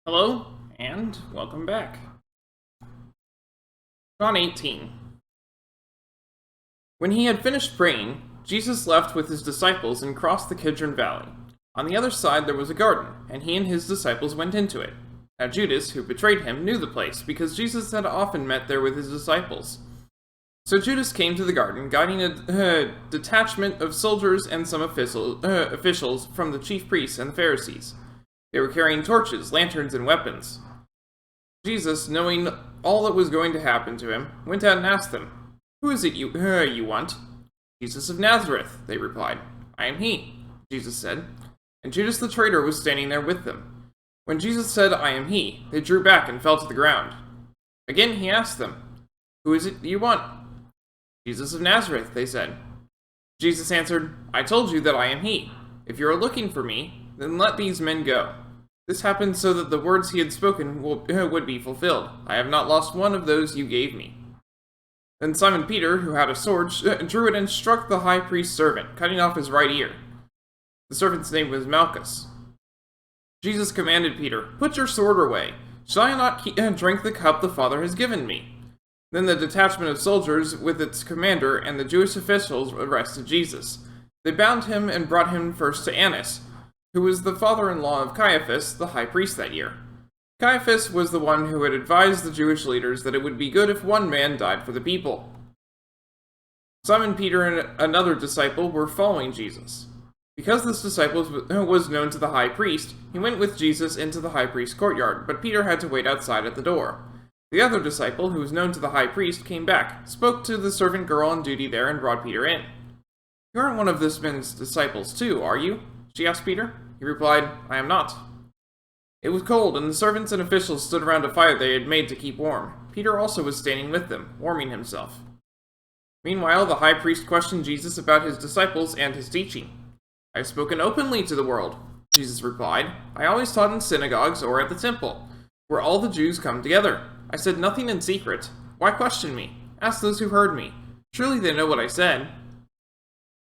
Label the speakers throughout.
Speaker 1: Hello, and welcome back. John 18. When he had finished praying, Jesus left with his disciples and crossed the Kidron Valley. On the other side there was a garden, and he and his disciples went into it. Now Judas, who betrayed him, knew the place, because Jesus had often met there with his disciples. So Judas came to the garden, guiding a detachment of soldiers and some officials from the chief priests and the Pharisees. They were carrying torches, lanterns, and weapons. Jesus, knowing all that was going to happen to him, went out and asked them, "Who is it you want?" "Jesus of Nazareth," they replied. "I am he," Jesus said. And Judas the traitor was standing there with them. When Jesus said, "I am he," they drew back and fell to the ground. Again he asked them, "Who is it you want?" "Jesus of Nazareth," they said. Jesus answered, "I told you that I am he. If you are looking for me, then let these men go." This happened so that the words he had spoken would be fulfilled. "I have not lost one of those you gave me." Then Simon Peter, who had a sword, drew it and struck the high priest's servant, cutting off his right ear. The servant's name was Malchus. Jesus commanded Peter, "Put your sword away. Shall I not drink the cup the Father has given me?" Then the detachment of soldiers with its commander and the Jewish officials arrested Jesus. They bound him and brought him first to Annas, who was the father-in-law of Caiaphas, the high priest that year. Caiaphas was the one who had advised the Jewish leaders that it would be good if one man died for the people. Simon Peter and another disciple were following Jesus. Because this disciple was known to the high priest, he went with Jesus into the high priest's courtyard, but Peter had to wait outside at the door. The other disciple, who was known to the high priest, came back, spoke to the servant girl on duty there, and brought Peter in. "You aren't one of this man's disciples too, are you?" she asked Peter. He replied, "I am not." It was cold, and the servants and officials stood around a fire they had made to keep warm. Peter also was standing with them, warming himself. Meanwhile, the high priest questioned Jesus about his disciples and his teaching. "I have spoken openly to the world," Jesus replied. "I always taught in synagogues or at the temple, where all the Jews come together. I said nothing in secret. Why question me? Ask those who heard me. Surely they know what I said."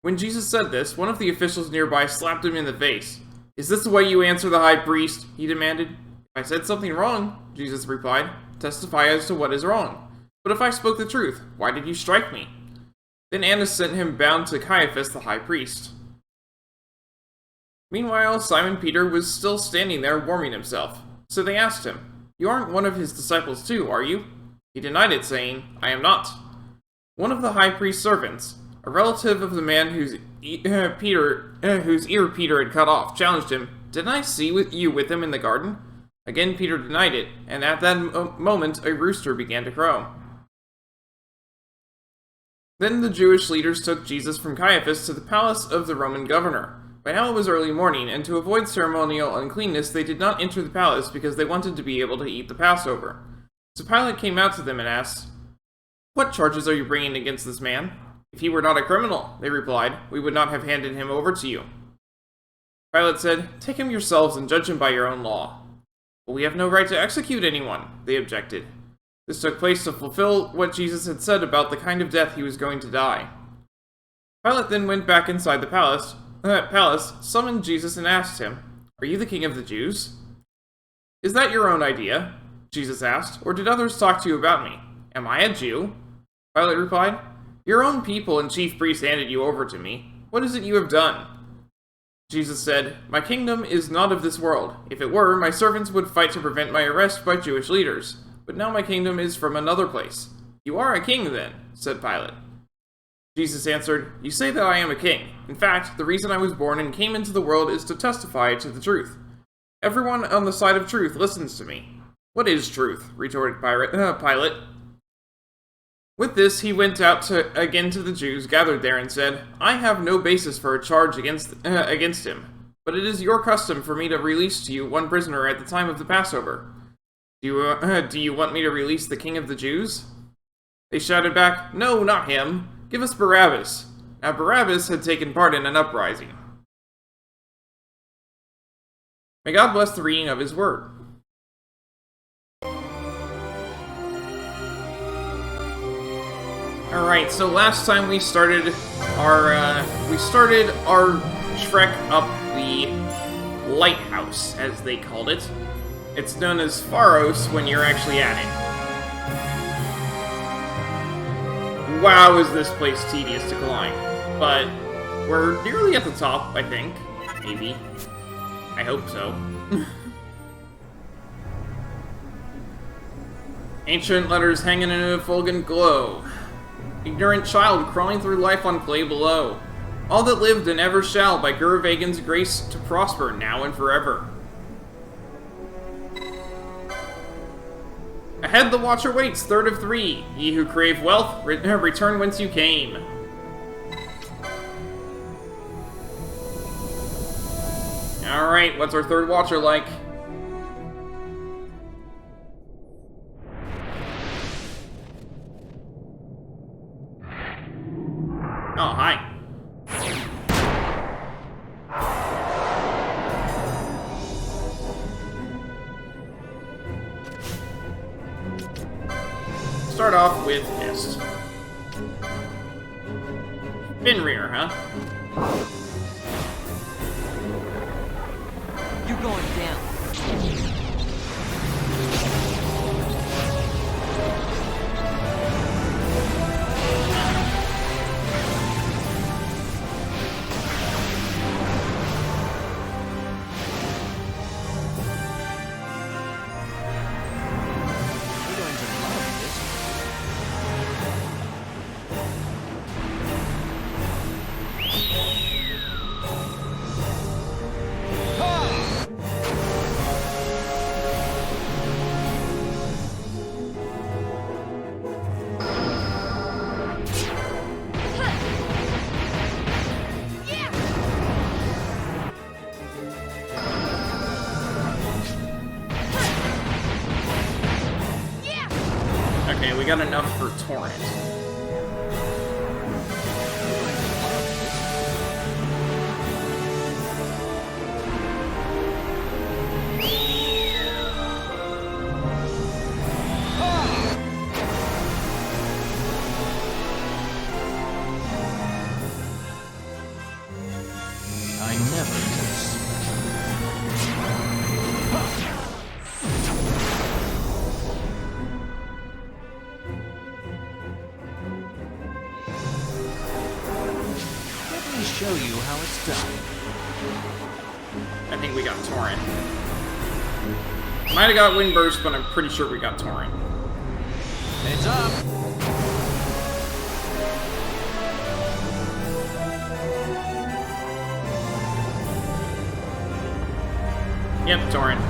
Speaker 1: When Jesus said this, one of the officials nearby slapped him in the face. "Is this the way you answer the high priest?" he demanded. "If I said something wrong," Jesus replied, "testify as to what is wrong. But if I spoke the truth, why did you strike me?" Then Annas sent him bound to Caiaphas the high priest. Meanwhile, Simon Peter was still standing there warming himself. So they asked him, "You aren't one of his disciples too, are you?" He denied it, saying, "I am not." One of the high priest's servants, a relative of the man whose ear Peter had cut off, challenged him, "Didn't I see you with him in the garden?" Again Peter denied it, and at that moment a rooster began to crow. Then the Jewish leaders took Jesus from Caiaphas to the palace of the Roman governor. By now it was early morning, and to avoid ceremonial uncleanness they did not enter the palace because they wanted to be able to eat the Passover. So Pilate came out to them and asked, "What charges are you bringing against this man?" "If he were not a criminal," they replied, "we would not have handed him over to you." Pilate said, "Take him yourselves and judge him by your own law." "But we have no right to execute anyone," they objected. This took place to fulfill what Jesus had said about the kind of death he was going to die. Pilate then went back inside the palace, summoned Jesus and asked him, "Are you the king of the Jews?" "Is that your own idea?" Jesus asked, "or did others talk to you about me? Am I a Jew?" Pilate replied, "Your own people and chief priests handed you over to me. What is it you have done?" Jesus said, "My kingdom is not of this world. If it were, my servants would fight to prevent my arrest by Jewish leaders. But now my kingdom is from another place." "You are a king, then," said Pilate. Jesus answered, "You say that I am a king. In fact, the reason I was born and came into the world is to testify to the truth. Everyone on the side of truth listens to me." "What is truth?" retorted Pilate. With this, he went out again to the Jews gathered there and said, "I have no basis for a charge against him, but it is your custom for me to release to you one prisoner at the time of the Passover. Do you want me to release the king of the Jews?" They shouted back, "No, not him. Give us Barabbas." Now Barabbas had taken part in an uprising. May God bless the reading of his word. Alright, so last time we started our trek up the lighthouse, as they called it. It's known as Pharos when you're actually at it. Wow, is this place tedious to climb. But we're nearly at the top, I think. Maybe. I hope so. Ancient letters hanging in a fulgent glow. Ignorant child crawling through life on clay below. All that lived and ever shall by Gurvagan's grace to prosper now and forever. Ahead the watcher waits, third of three. Ye who crave wealth, return whence you came. Alright, what's our third watcher like? Oh, hi. Start off with Mist. Finrear, huh?
Speaker 2: You're going down.
Speaker 1: Okay, we got enough for Torrent.
Speaker 2: I never miss. Let me show you how it's done.
Speaker 1: I think we got Torrent. Might have got Windburst, but I'm pretty sure we got Torrent.
Speaker 2: Heads up!
Speaker 1: Yep, Torrent.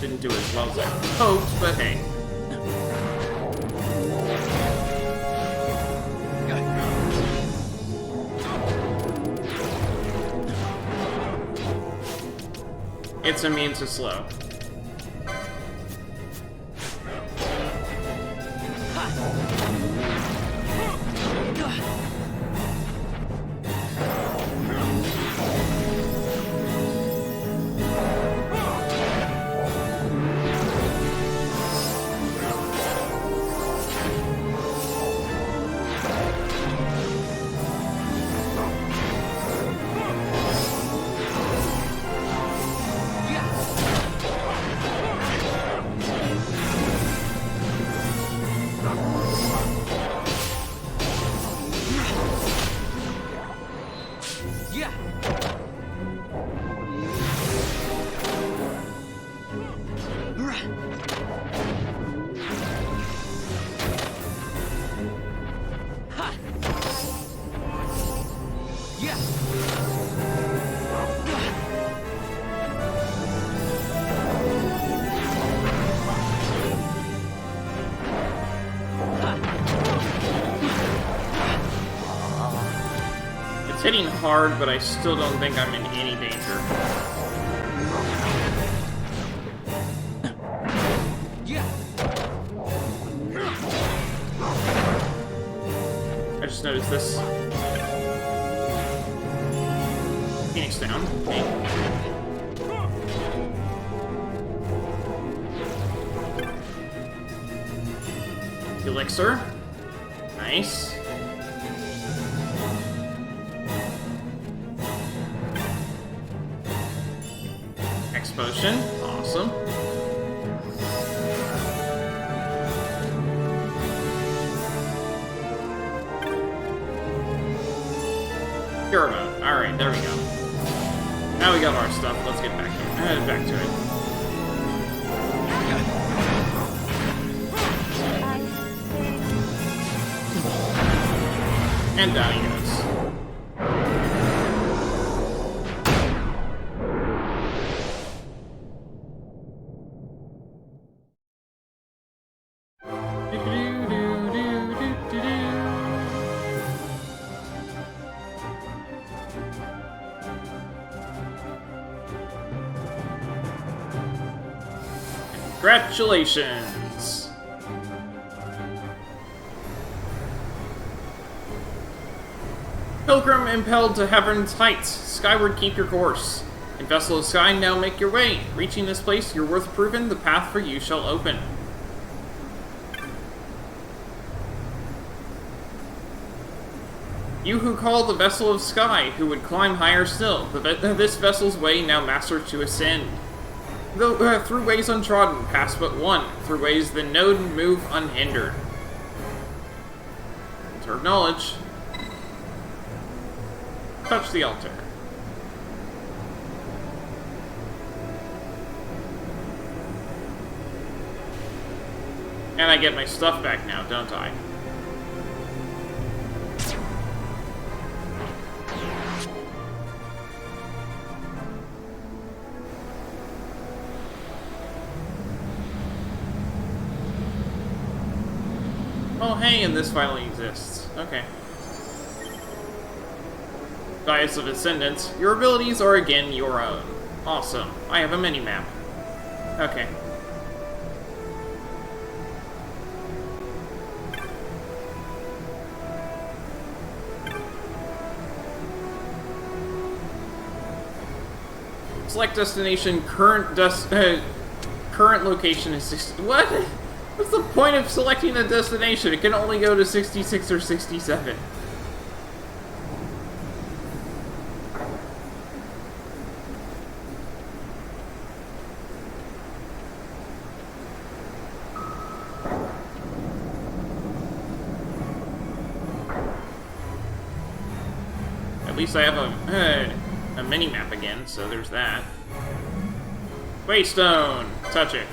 Speaker 1: Didn't do as well as I hoped, but hey. It's immune to slow. It's hitting hard, but I still don't think I'm in any danger. I just noticed this. Phoenix down. Okay. elixir. Nice. X potion. Awesome. Pheromone. Alright, there we go. Now we got our stuff. Let's get back to it. And down he goes. Congratulations! Pilgrim impelled to heaven's heights, skyward keep your course. In Vessel of Sky, now make your way. Reaching this place, your worth proven, the path for you shall open. You who call the Vessel of Sky, who would climb higher still, this vessel's way now master to ascend. Though through ways untrodden, pass but one, through ways the node move unhindered. Altar of knowledge. Touch the altar. And I get my stuff back now, don't I? Oh hey, and this finally exists. Okay. Dias of Ascendance. Your abilities are again your own. Awesome. I have a mini-map. Okay. Select destination, current location is 60. What? What's the point of selecting a destination? It can only go to 66 or 67. At least I have a mini-map again, so there's that. Waystone! Touch it.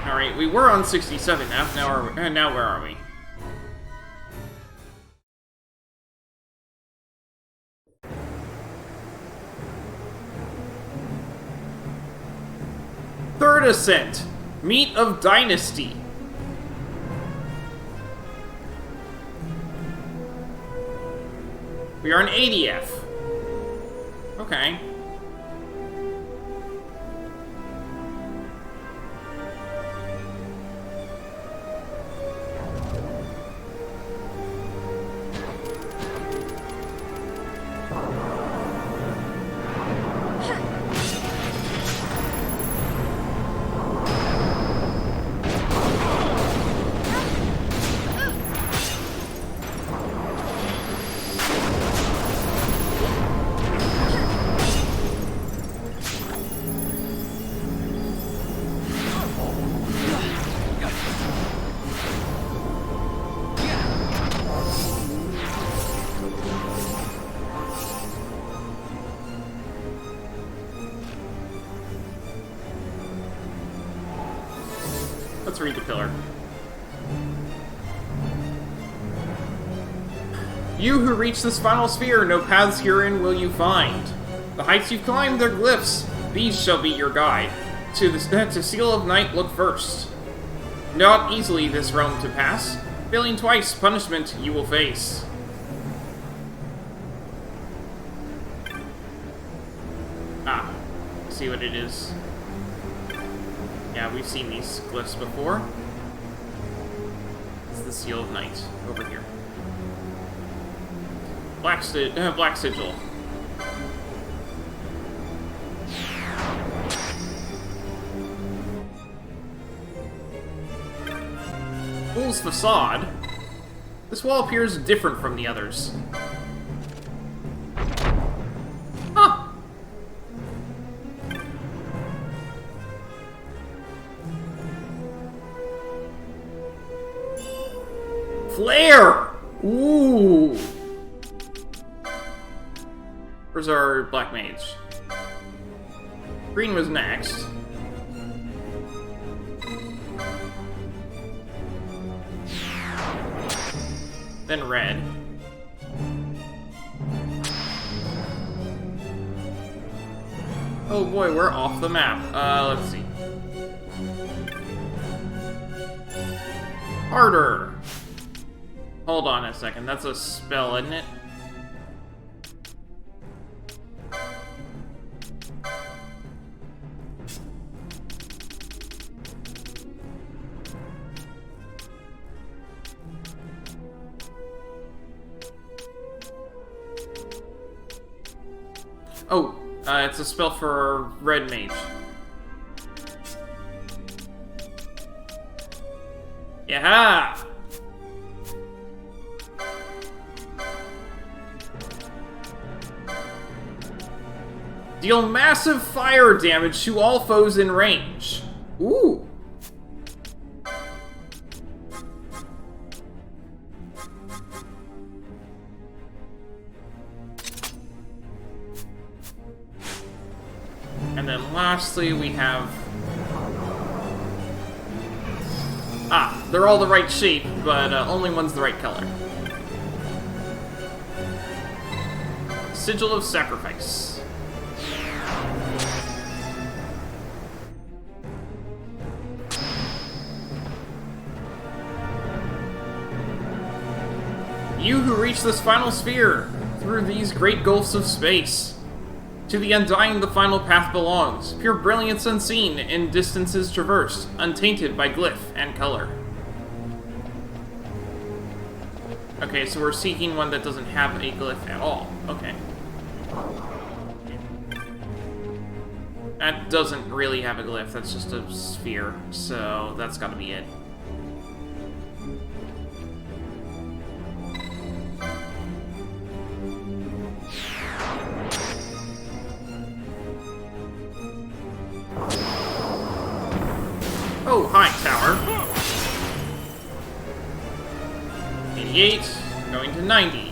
Speaker 1: Alright, we were on 67 now where are we? Third Ascent. Meat of Dynasty. We are an 80F. Okay. Let's read the pillar. You who reach this final sphere, no paths herein will you find. The heights you've climbed, they're glyphs. These shall be your guide. To Seal of Night look first. Not easily this realm to pass. Failing twice, punishment you will face. Ah, see what it is. Yeah, we've seen these glyphs before. This is the Seal of Night, over here. Black Sigil. school's facade, this wall appears different from the others. Huh. Flare! Ooh! Where's our black mage? Green was next. Then red. Oh boy, we're off the map. Let's see. Harder! Hold on a second, that's a spell, isn't it? Oh, it's a spell for red mage. Yeah! Deal massive fire damage to all foes in range. Ooh. And then lastly, we have... Ah, they're all the right shape, but only one's the right color. Sigil of Sacrifice. You who reach this final sphere, through these great gulfs of space. To the undying the final path belongs, pure brilliance unseen in distances traversed, untainted by glyph and color. Okay, so we're seeking one that doesn't have a glyph at all. Okay. That doesn't really have a glyph, that's just a sphere, so that's gotta be it. Oh, hi, tower. 88, going to 90.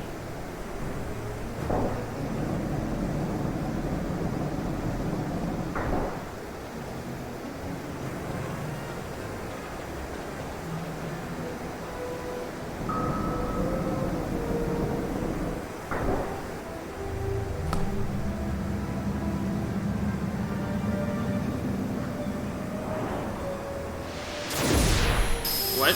Speaker 1: What?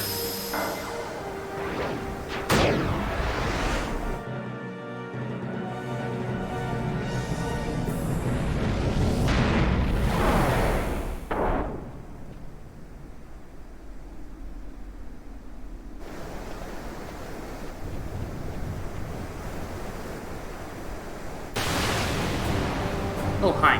Speaker 1: Oh, hi.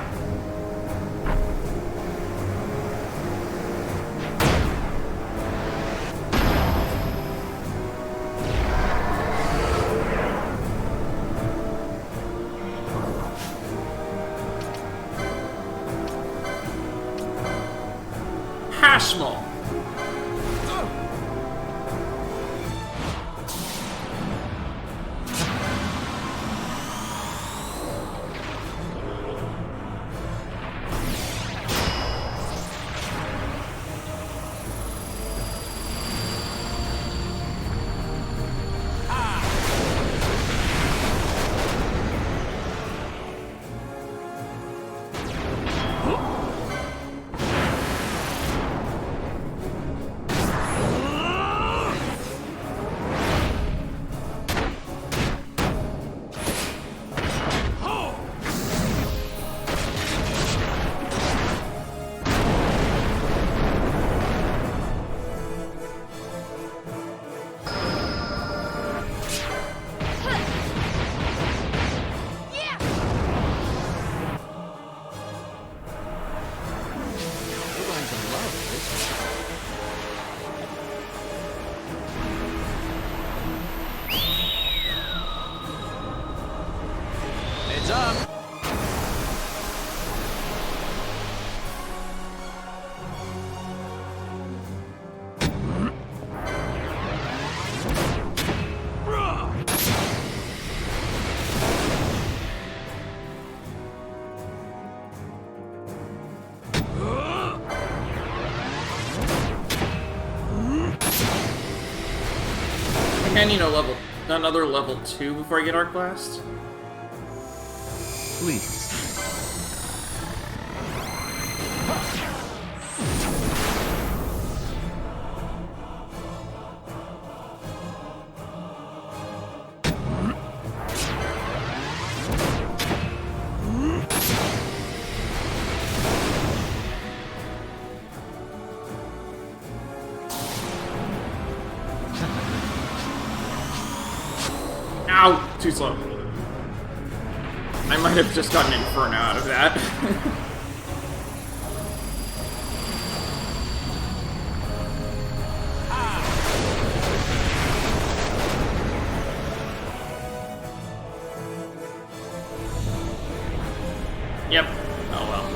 Speaker 1: Hashmal. think I need another level 2 before I get Arc Blast.
Speaker 2: Please.
Speaker 1: Ow! Too slow. I might have just gotten Inferno out of that. Yep. Oh well.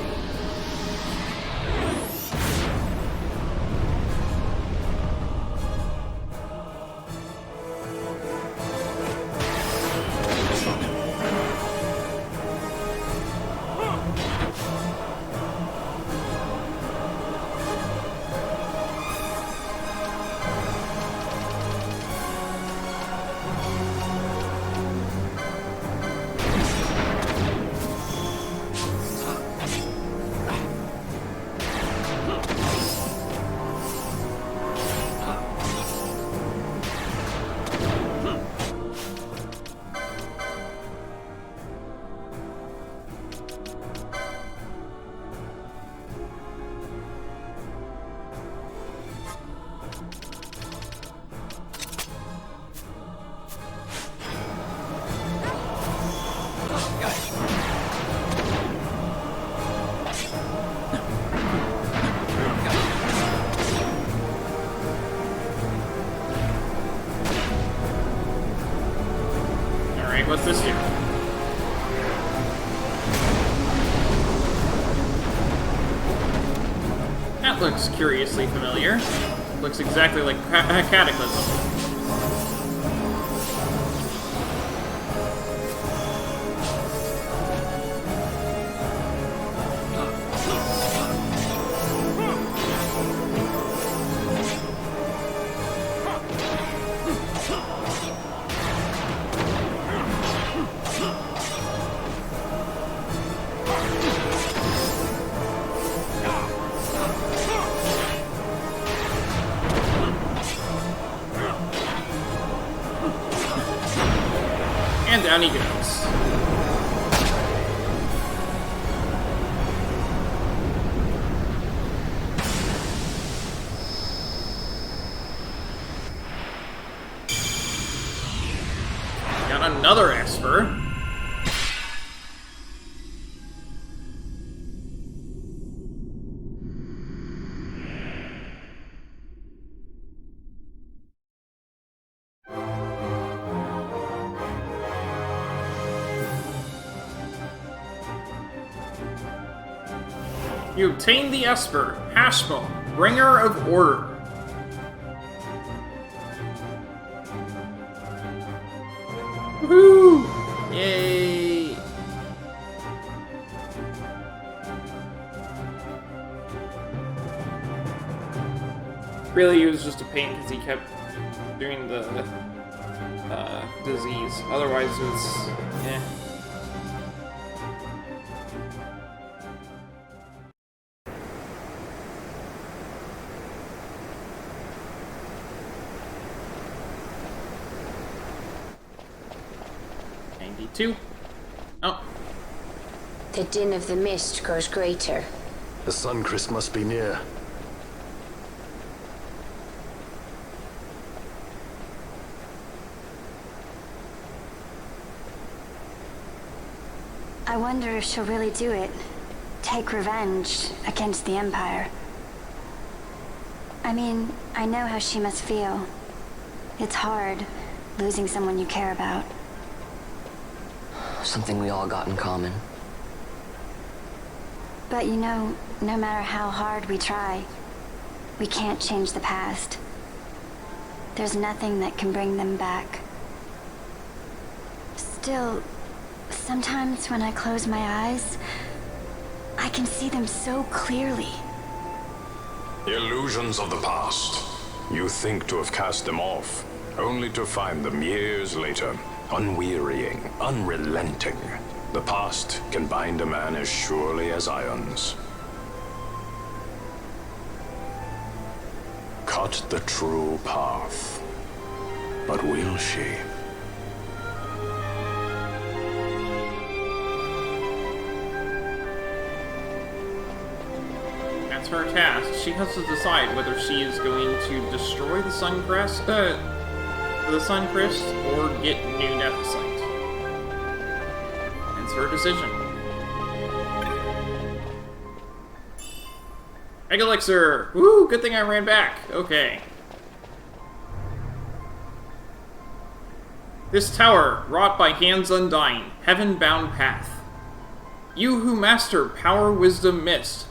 Speaker 1: What's this here? That looks curiously familiar. Looks exactly like Cataclysm. And down he goes. Got another Esper. You obtain the Esper, Hashbone, Bringer of Order. Woohoo! Yay! Really, he was just a pain because he kept doing the disease. Otherwise, it was eh. Oh.
Speaker 3: The din of the mist grows greater.
Speaker 4: The Sun-Cryst must be near.
Speaker 3: I wonder if she'll really do it. Take revenge against the Empire. I mean, I know how she must feel. It's hard, losing someone you care about.
Speaker 5: Something we all got in common.
Speaker 3: But you know, no matter how hard we try, we can't change the past. There's nothing that can bring them back. Still, sometimes when I close my eyes, I can see them so clearly.
Speaker 6: Illusions of the past. You think to have cast them off.
Speaker 5: only to find them years later, unwearying, unrelenting. The past can bind a man as surely as irons. Cut the true path. But will she?
Speaker 1: That's her task. She has to decide whether she is going to destroy the Sun-Cryst, or get new Nephesite. It's her decision. Egg Elixir! Woo! Good thing I ran back. Okay. This tower, wrought by hands undying, heaven-bound path. You who master power, wisdom, mist.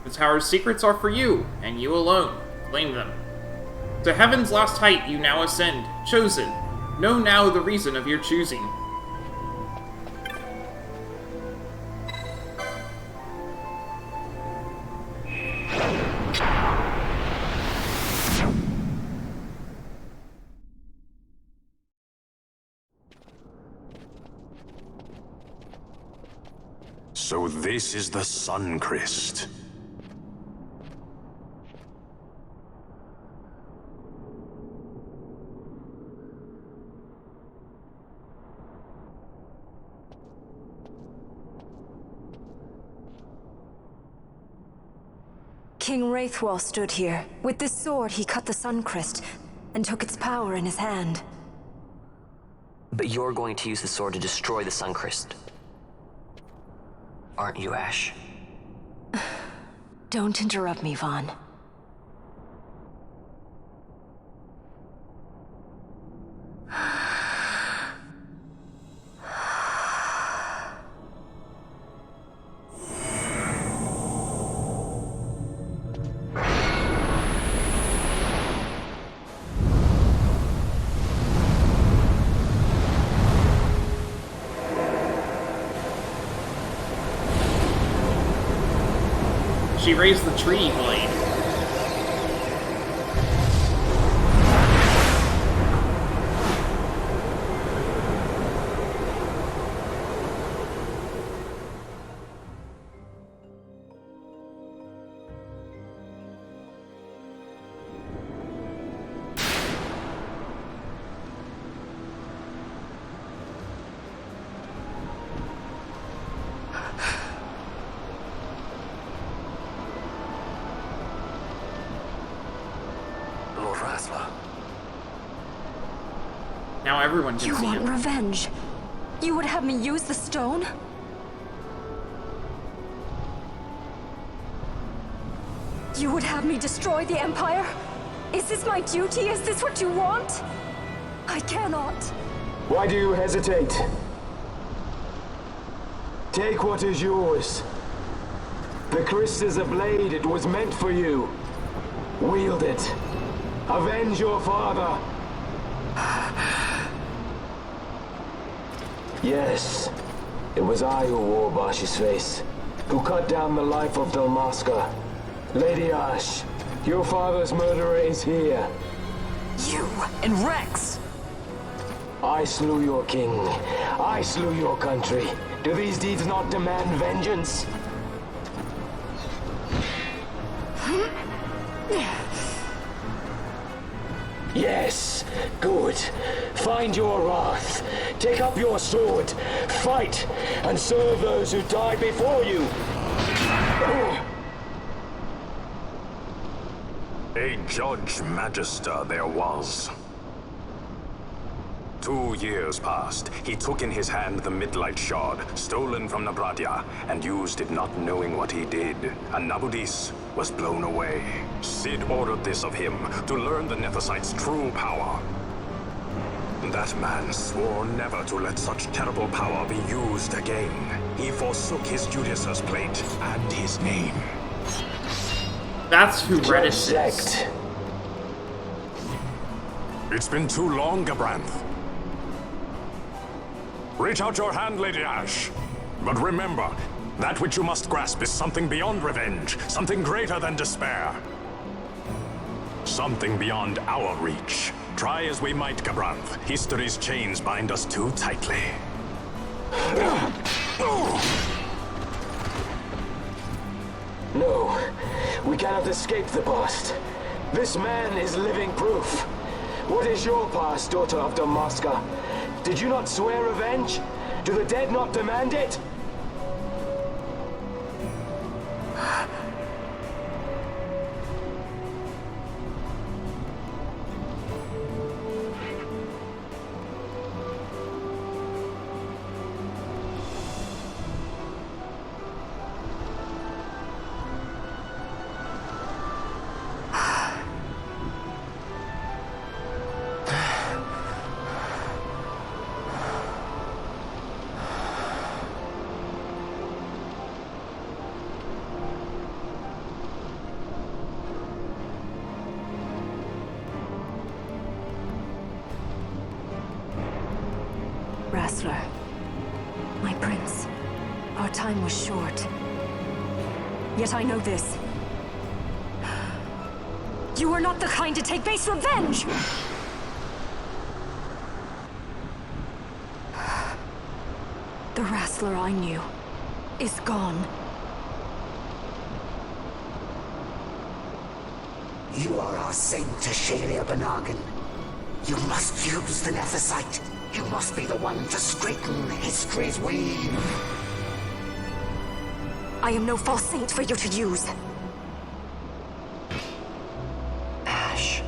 Speaker 1: The tower's secrets are for you, and you alone. Claim them. To heaven's last height you now ascend, chosen. Know now the reason of your choosing.
Speaker 5: So this is the Sun-Cryst.
Speaker 6: King Wraithwall stood here. With this sword, he cut the Sun-Cryst and took its power in his hand.
Speaker 7: But you're going to use the sword to destroy the Sun-Cryst. Aren't you, Ash?
Speaker 6: Don't interrupt me, Vaughn.
Speaker 1: She raised the tree blade. Now everyone can
Speaker 6: You
Speaker 1: see
Speaker 6: want
Speaker 1: it.
Speaker 6: revenge? You would have me use the stone? You would have me destroy the Empire? Is this my duty? Is this what you want? I cannot.
Speaker 8: Why do you hesitate? Take what is yours. The Cryst is a blade. It was meant for you. Wield it. Avenge your father. Yes, it was I who wore Bash's face, who cut down the life of Dalmasca. Lady Ash, your father's murderer is here.
Speaker 6: You and Rex!
Speaker 8: I slew your king. I slew your country. Do these deeds not demand vengeance? Yes, good. Find your wrath. Take up your sword. Fight, and serve those who died before you.
Speaker 5: A Judge Magister there was. 2 years passed. He took in his hand the Midlight Shard, stolen from Nabradia, and used it not knowing what he did. And Nabudis was blown away. Sid ordered this of him, to learn the Nephesite's true power. That man swore never to let such terrible power be used again. He forsook his Judicious plate and his name.
Speaker 1: That's who Redis is.
Speaker 8: Sect.
Speaker 5: It's been too long, Gabranth. Reach out your hand, Lady Ash. But remember, that which you must grasp is something beyond revenge, something greater than despair. Something beyond our reach. Try as we might, Gabranth, history's chains bind us too tightly.
Speaker 8: No, we cannot escape the past. This man is living proof. What is your past, daughter of Damaska? Did you not swear revenge? Do the dead not demand it?
Speaker 6: Wrestler, my prince, our time was short. Yet I know this. You are not the kind to take base revenge! The wrestler I knew is gone.
Speaker 9: You are our saint, Tashalia Benagan. You must use the Nephesite. You must be the one to straighten history's weave.
Speaker 6: I am no false saint for you to use.
Speaker 9: Ash.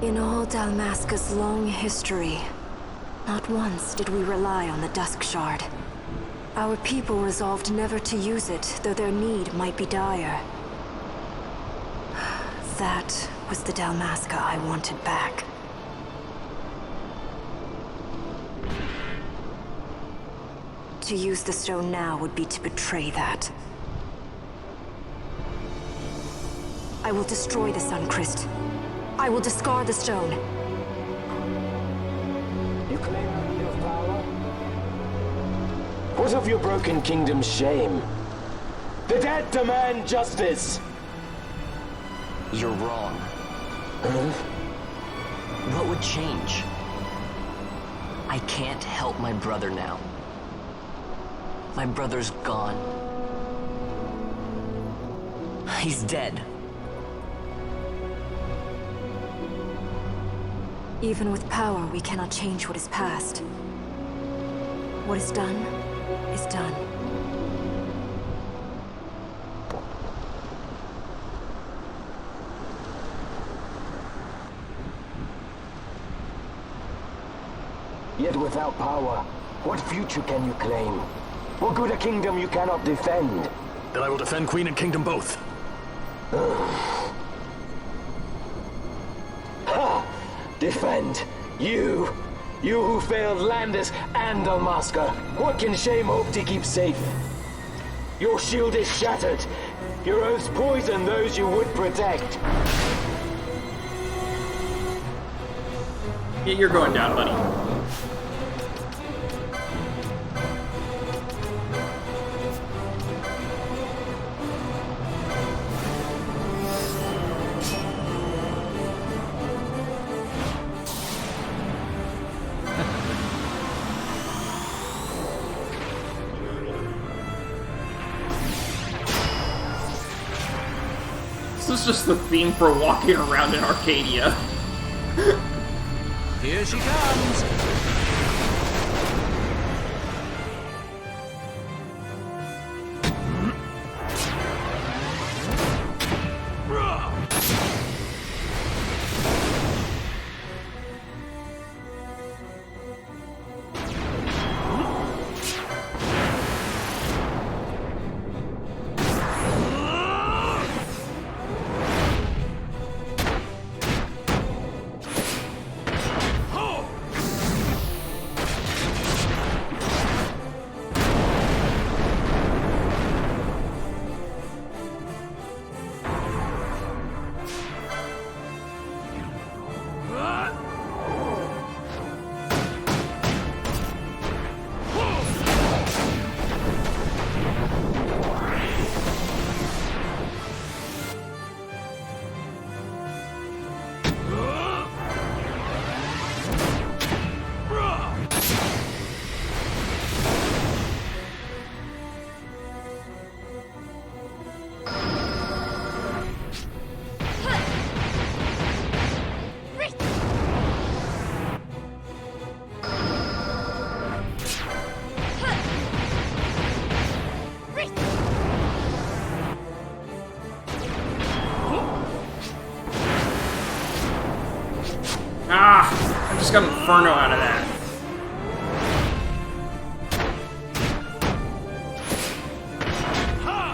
Speaker 6: In all Dalmasca's long history, not once did we rely on the Dusk Shard. Our people resolved never to use it, though their need might be dire. That was the Dalmasca I wanted back. To use the stone now would be to betray that. I will destroy the Sun-Cryst. I will discard the stone.
Speaker 8: You claim only of power? What of your broken kingdom's shame? The dead demand justice!
Speaker 7: You're wrong. What would change? I can't help my brother now. My brother's gone. He's dead.
Speaker 6: Even with power, we cannot change what is past. What is done, is done.
Speaker 8: Yet without power, what future can you claim? What good a kingdom you cannot defend?
Speaker 4: Then I will defend Queen and Kingdom both.
Speaker 8: Ha! Defend? You? You who failed Landis and Dalmasca. What can shame hope to keep safe? Your shield is shattered. Your oaths poison those you would protect.
Speaker 1: Yeah, you're going down, buddy. This is just the theme for walking around in Arcadia.
Speaker 2: Here she comes!
Speaker 1: just got Inferno out of that.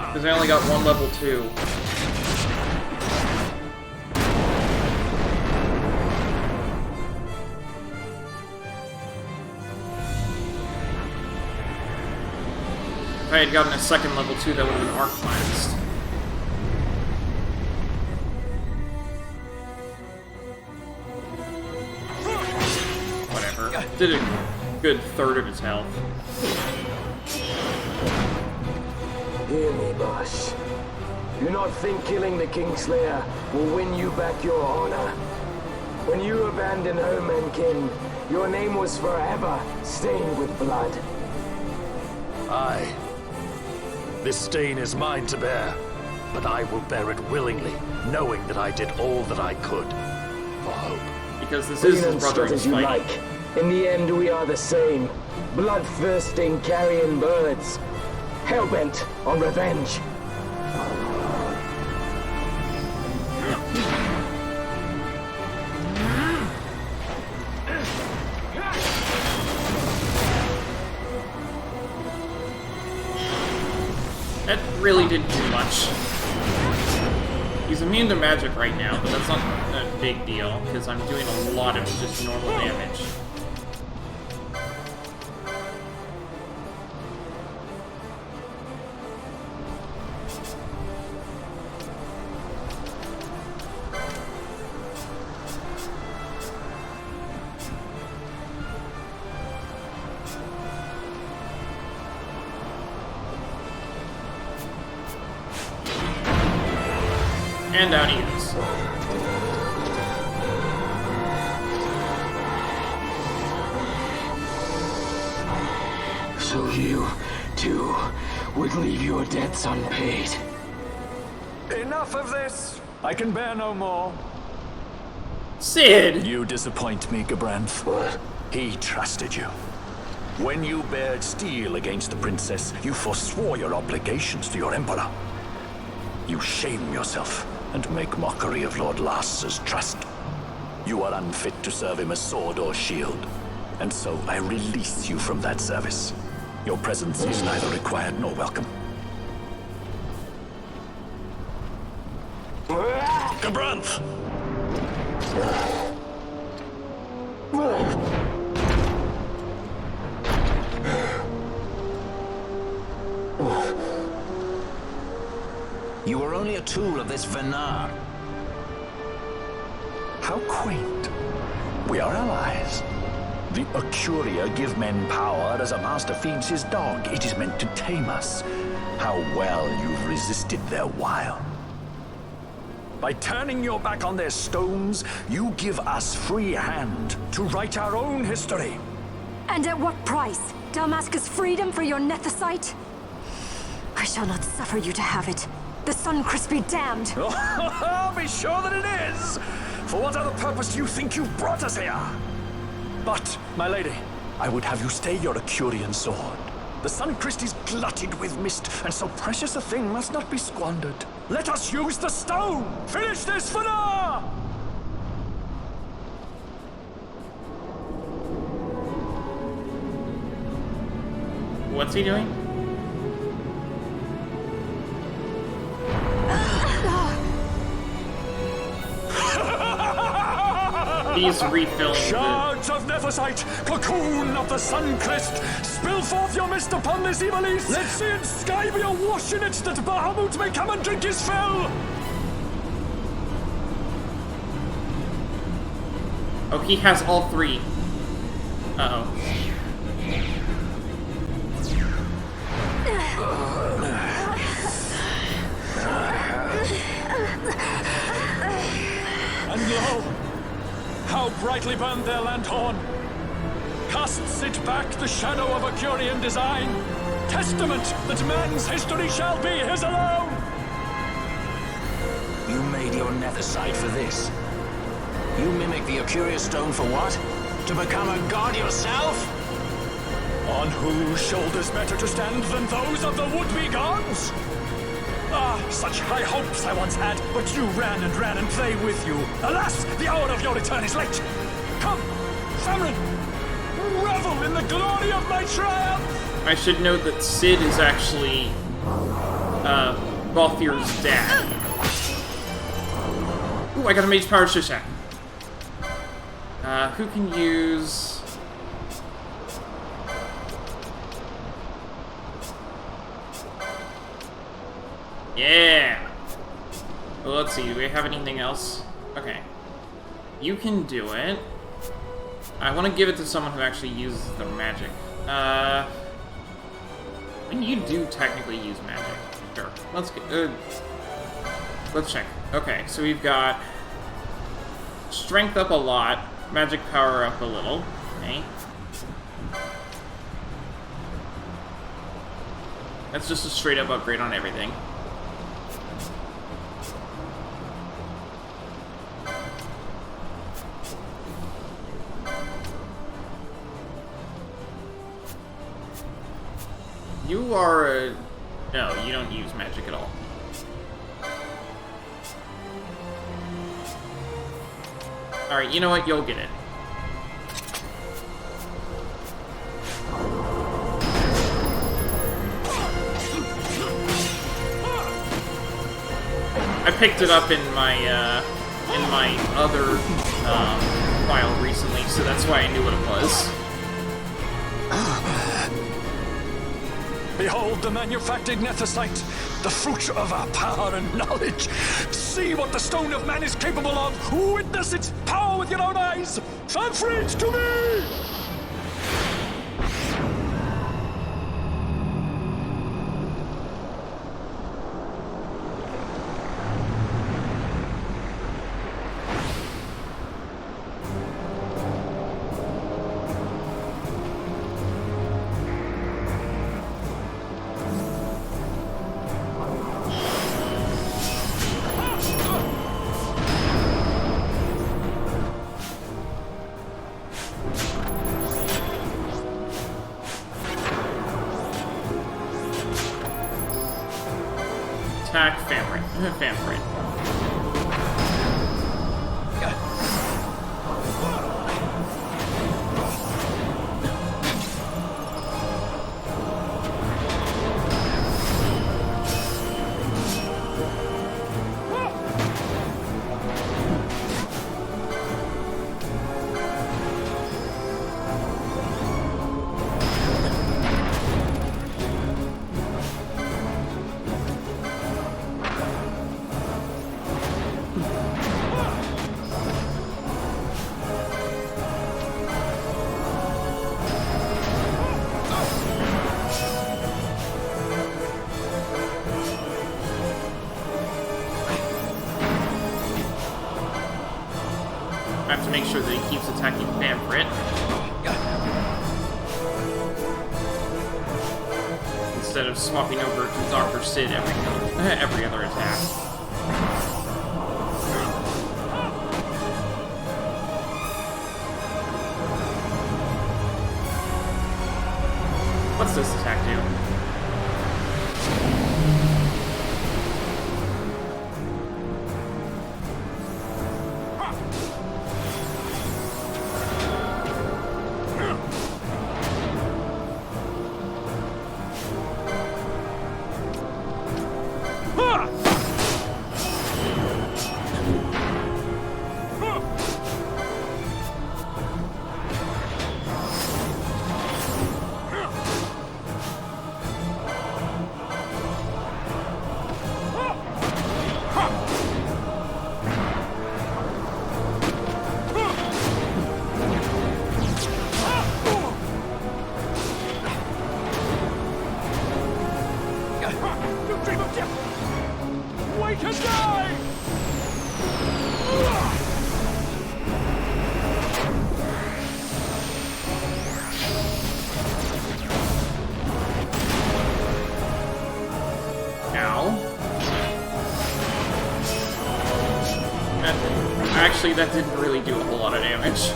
Speaker 1: Because I only got one level 2. If I had gotten a second level 2, that would have been Arc Blast. Whatever. Did a good third of his health.
Speaker 8: Hear me, boss. Do not think killing the Kingslayer will win you back your honor. When you abandoned home and kin, your name was forever stained with blood.
Speaker 4: Aye. This stain is mine to bear, but I will bear it willingly, knowing that I did all that I could for hope.
Speaker 1: Because this is his brother
Speaker 8: as you like. In the end, we are the same. Bloodthirsting carrion birds. Hellbent on revenge.
Speaker 1: That really didn't do much. He's immune to magic right now, but that's not a big deal, because I'm doing a lot of just normal damage. And down he goes.
Speaker 8: So you, too, would leave your debts unpaid.
Speaker 4: Enough of this! I can bear no more.
Speaker 1: Sid!
Speaker 4: You disappoint me, Gabranth.
Speaker 8: What?
Speaker 4: He trusted you. When you bared steel against the princess, you forswore your obligations to your emperor. You shame yourself and make mockery of Lord Lars's trust. You are unfit to serve him as sword or shield, and so I release you from that service. Your presence is neither required nor welcome. Gabranth!
Speaker 2: You were only a tool of this Venar.
Speaker 4: How quaint. We are allies. The Ocuria give men power as a master feeds his dog. It is meant to tame us. How well you've resisted their wile. By turning your back on their stones, you give us free hand to write our own history.
Speaker 6: And at what price? Dalmasca's freedom for your Nethicite? I shall not suffer you to have it. The Sun-Cryst be damned!
Speaker 4: Oh, be sure that it is! For what other purpose do you think you brought us here? But, my lady, I would have you stay your Acurian sword. The Sun-Cryst is glutted with mist, and so precious a thing must not be squandered. Let us use the stone! Finish this for now!
Speaker 1: What's he doing? He's refilling
Speaker 4: Shards of Nethicite, cocoon of the Sun-Cryst, spill forth your mist upon this evil east. Let sea and sky be awash in it, that Bahamut may come and drink his fill.
Speaker 1: Oh, he has all three. Uh-oh.
Speaker 4: And lo, how brightly burned their lanthorn! Casts it back the shadow of Acurian design, testament that man's history shall be his alone!
Speaker 2: You made your Nethicite for this. You mimic the Ocuria stone for what? To become a god yourself?
Speaker 4: On whose shoulders better to stand than those of the would-be gods? Ah, such high hopes I once had, but you ran and they with you. Alas, the hour of your return is late. Come, famine! Revel in the glory of my triumph!
Speaker 1: I should note that Cid is actually, Balthier's dad. Ooh, I got a mage power Shishak. Who can use... Yeah! Well, let's see, do we have anything else? Okay. You can do it. I want to give it to someone who actually uses their magic. I mean, you do technically use magic. Sure. Let's check. Okay, so we've got strength up a lot, magic power up a little. Okay. That's just a straight up upgrade on everything. You are a... No, you don't use magic at all. Alright, you know what? You'll get it. I picked it up in my other file recently, so that's why I knew what it was.
Speaker 4: Behold the manufactured Nethicite, the fruit of our power and knowledge. See what the Stone of Man is capable of. Witness its power with your own eyes. Fanfreed to me!
Speaker 1: Attack Famfrit. I have to make sure that he keeps attacking Famfrit. Instead of swapping over to Dr. Cid every other attack. What's this attack do? Actually, that didn't really do a whole lot of damage.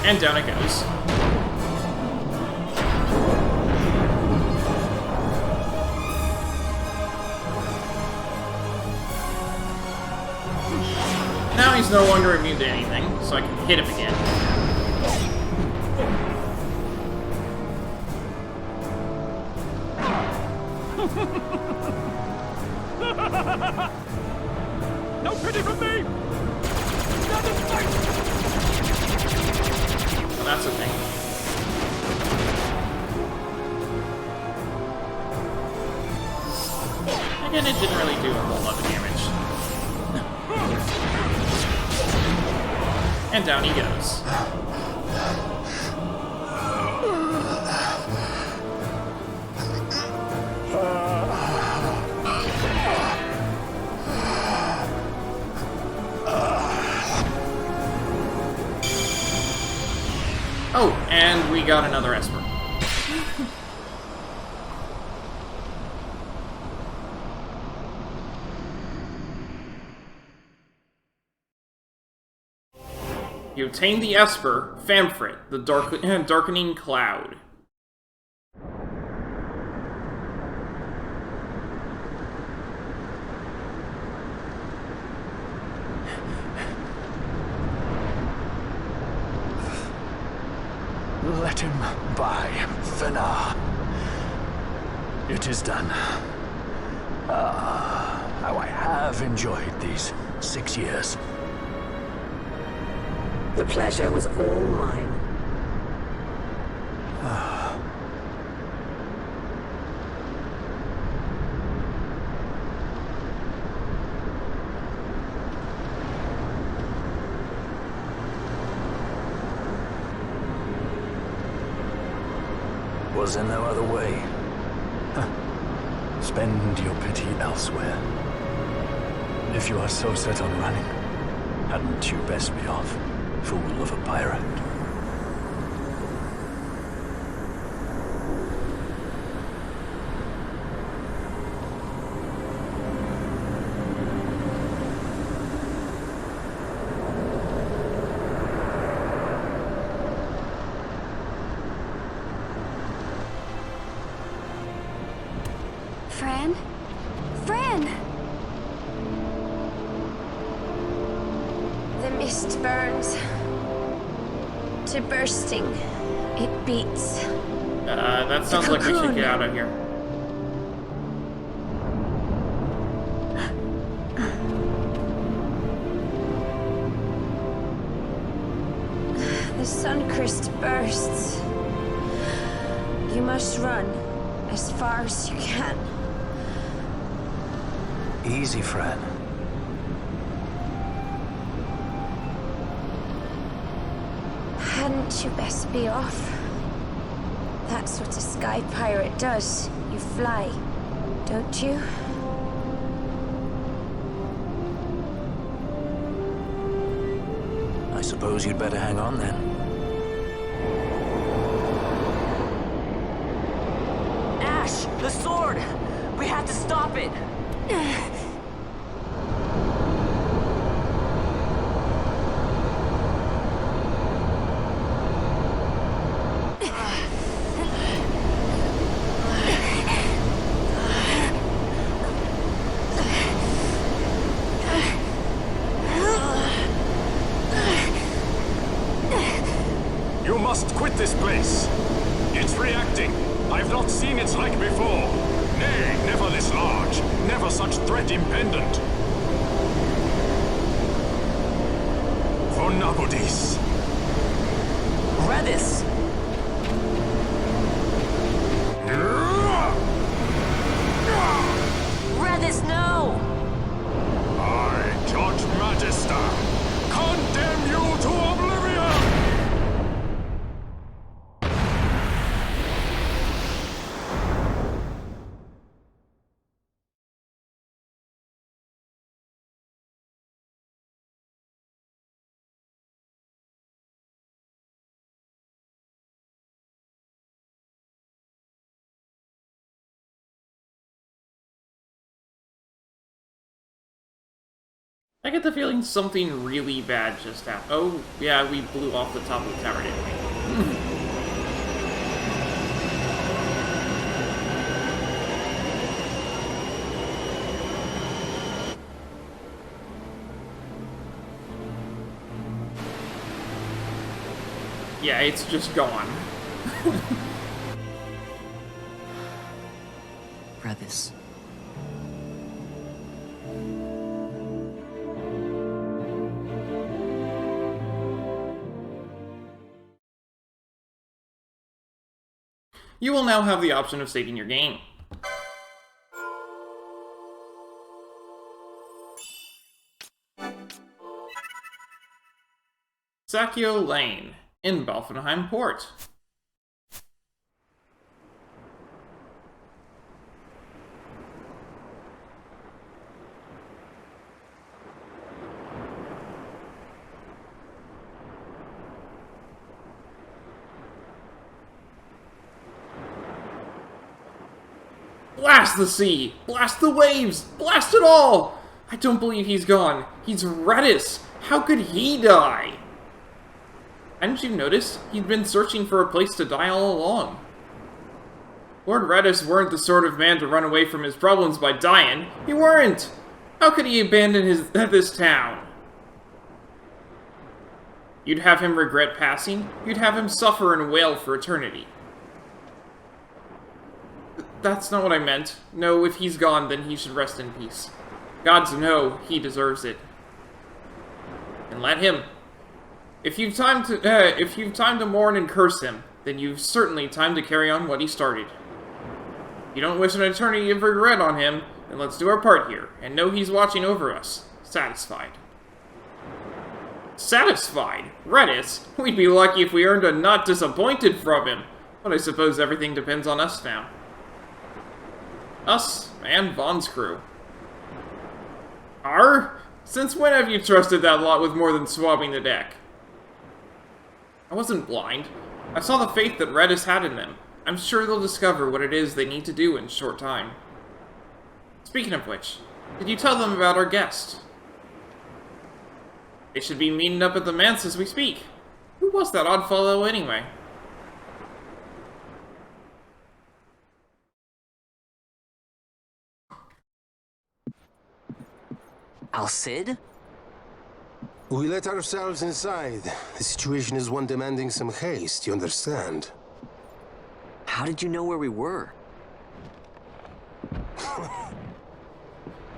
Speaker 1: And down it goes. Now he's no longer immune to anything, so I can hit him again.
Speaker 10: No pity from me! Not in fight!
Speaker 1: Oh, that's a thing. Again, it didn't really do a whole lot of damage. And down he goes. Oh, and we got another Esper. You obtained the Esper, Famfrit, the Darkening Cloud.
Speaker 4: Let him by, Fenar. It is done. How I have enjoyed these 6 years.
Speaker 11: The pleasure was all mine.
Speaker 4: Was there no other way? Spend your pity elsewhere. If you are so set on running, hadn't you best be off, fool of a pirate?
Speaker 3: Fran? Fran!
Speaker 6: The mist burns to bursting. It beats.
Speaker 1: That sounds like we should get out of here.
Speaker 6: The Sun-Cryst bursts. You must run as far as you can.
Speaker 4: Easy, Fran.
Speaker 6: Hadn't you best be off? That's what a sky pirate does. You fly, don't you?
Speaker 4: I suppose you'd better hang on then.
Speaker 7: Ash, the sword! We have to stop it!
Speaker 5: You must quit this place. It's reacting. I've not seen its like before. Nay, never this large. Never such threat impendent. For Nabudis.
Speaker 7: Redis! Redis, no!
Speaker 5: I, Judge Magister, condemn you to oblivion!
Speaker 1: I get the feeling something really bad just happened. Oh, yeah, we blew off the top of the tower, didn't we? Yeah, it's just gone.
Speaker 7: Brevis.
Speaker 1: You will now have the option of saving your game. Sakio Lane, in Balfenheim Port. Blast the sea! Blast the waves! Blast it all! I don't believe he's gone. He's Redis! How could he die? Hadn't you noticed? He'd been searching for a place to die all along. Lord Redis weren't the sort of man to run away from his problems by dying. He weren't! How could he abandon this town? You'd have him regret passing. You'd have him suffer and wail for eternity. That's not what I meant. No, if he's gone, then he should rest in peace. Gods know he deserves it. And let him. If you've time to mourn and curse him, then you've certainly time to carry on what he started. If you don't wish an eternity of regret on him, then let's do our part here, and know he's watching over us. Satisfied. Satisfied? Redis? We'd be lucky if we earned a not disappointed from him. But I suppose everything depends on us now. Us and Vaughn's crew. Since when have you trusted that lot with more than swabbing the deck? I wasn't blind. I saw the faith that Redis had in them. I'm sure they'll discover what it is they need to do in short time. Speaking of which, did you tell them about our guest? They should be meeting up at the manse as we speak. Who was that odd fellow anyway?
Speaker 7: Al-Cid?
Speaker 12: We let ourselves inside. The situation is one demanding some haste, you understand?
Speaker 7: How did you know where we were?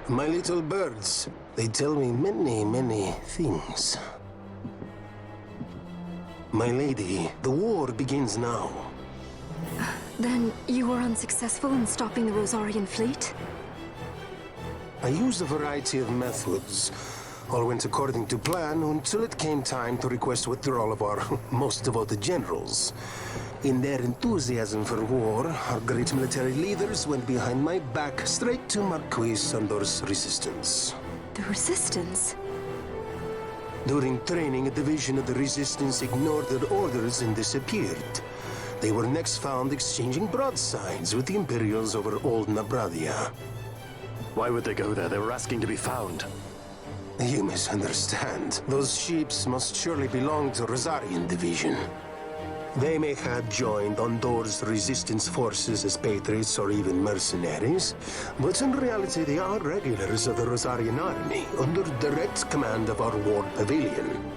Speaker 12: My little birds. They tell me many, many things. My lady, the war begins now.
Speaker 6: Then you were unsuccessful in stopping the Rosarian fleet?
Speaker 12: I used a variety of methods. All went according to plan until it came time to request withdrawal of our most devoted generals. In their enthusiasm for war, our great military leaders went behind my back straight to Marquis Sandor's resistance.
Speaker 6: The Resistance?
Speaker 12: During training, a division of the Resistance ignored their orders and disappeared. They were next found exchanging broadsides with the Imperials over Old Nabradia.
Speaker 4: Why would they go there? They were asking to be found.
Speaker 12: You misunderstand. Those ships must surely belong to Rosarian Division. They may have joined Ondor's resistance forces as patriots or even mercenaries, but in reality they are regulars of the Rosarian army, under direct command of our war pavilion.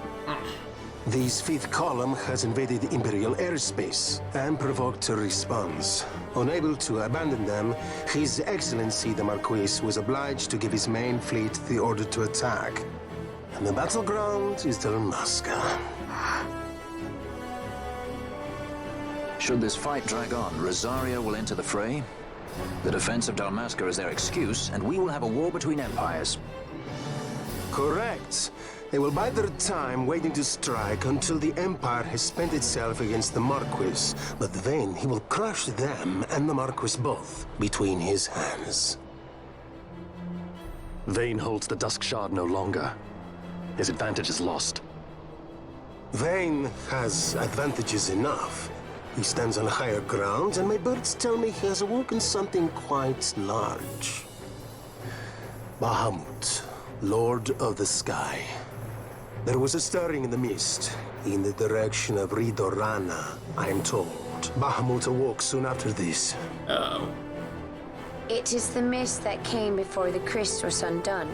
Speaker 12: This fifth column has invaded Imperial airspace and provoked a response. Unable to abandon them, His Excellency the Marquis was obliged to give his main fleet the order to attack. And the battleground is Dalmasca.
Speaker 2: Should this fight drag on, Rosaria will enter the fray. The defense of Dalmasca is their excuse, and we will have a war between empires.
Speaker 12: Correct. They will bide their time waiting to strike until the Empire has spent itself against the Marquis. But then he will crush them and the Marquis both between his hands.
Speaker 4: Vayne holds the Dusk Shard no longer. His advantage is lost.
Speaker 12: Vayne has advantages enough. He stands on higher ground, and my birds tell me he has awoken something quite large. Bahamut, Lord of the Sky. There was a stirring in the mist, in the direction of Ridorana, I am told. Bahamut awoke soon after this.
Speaker 1: Uh-oh.
Speaker 13: It is the mist that came before the Cryst was undone.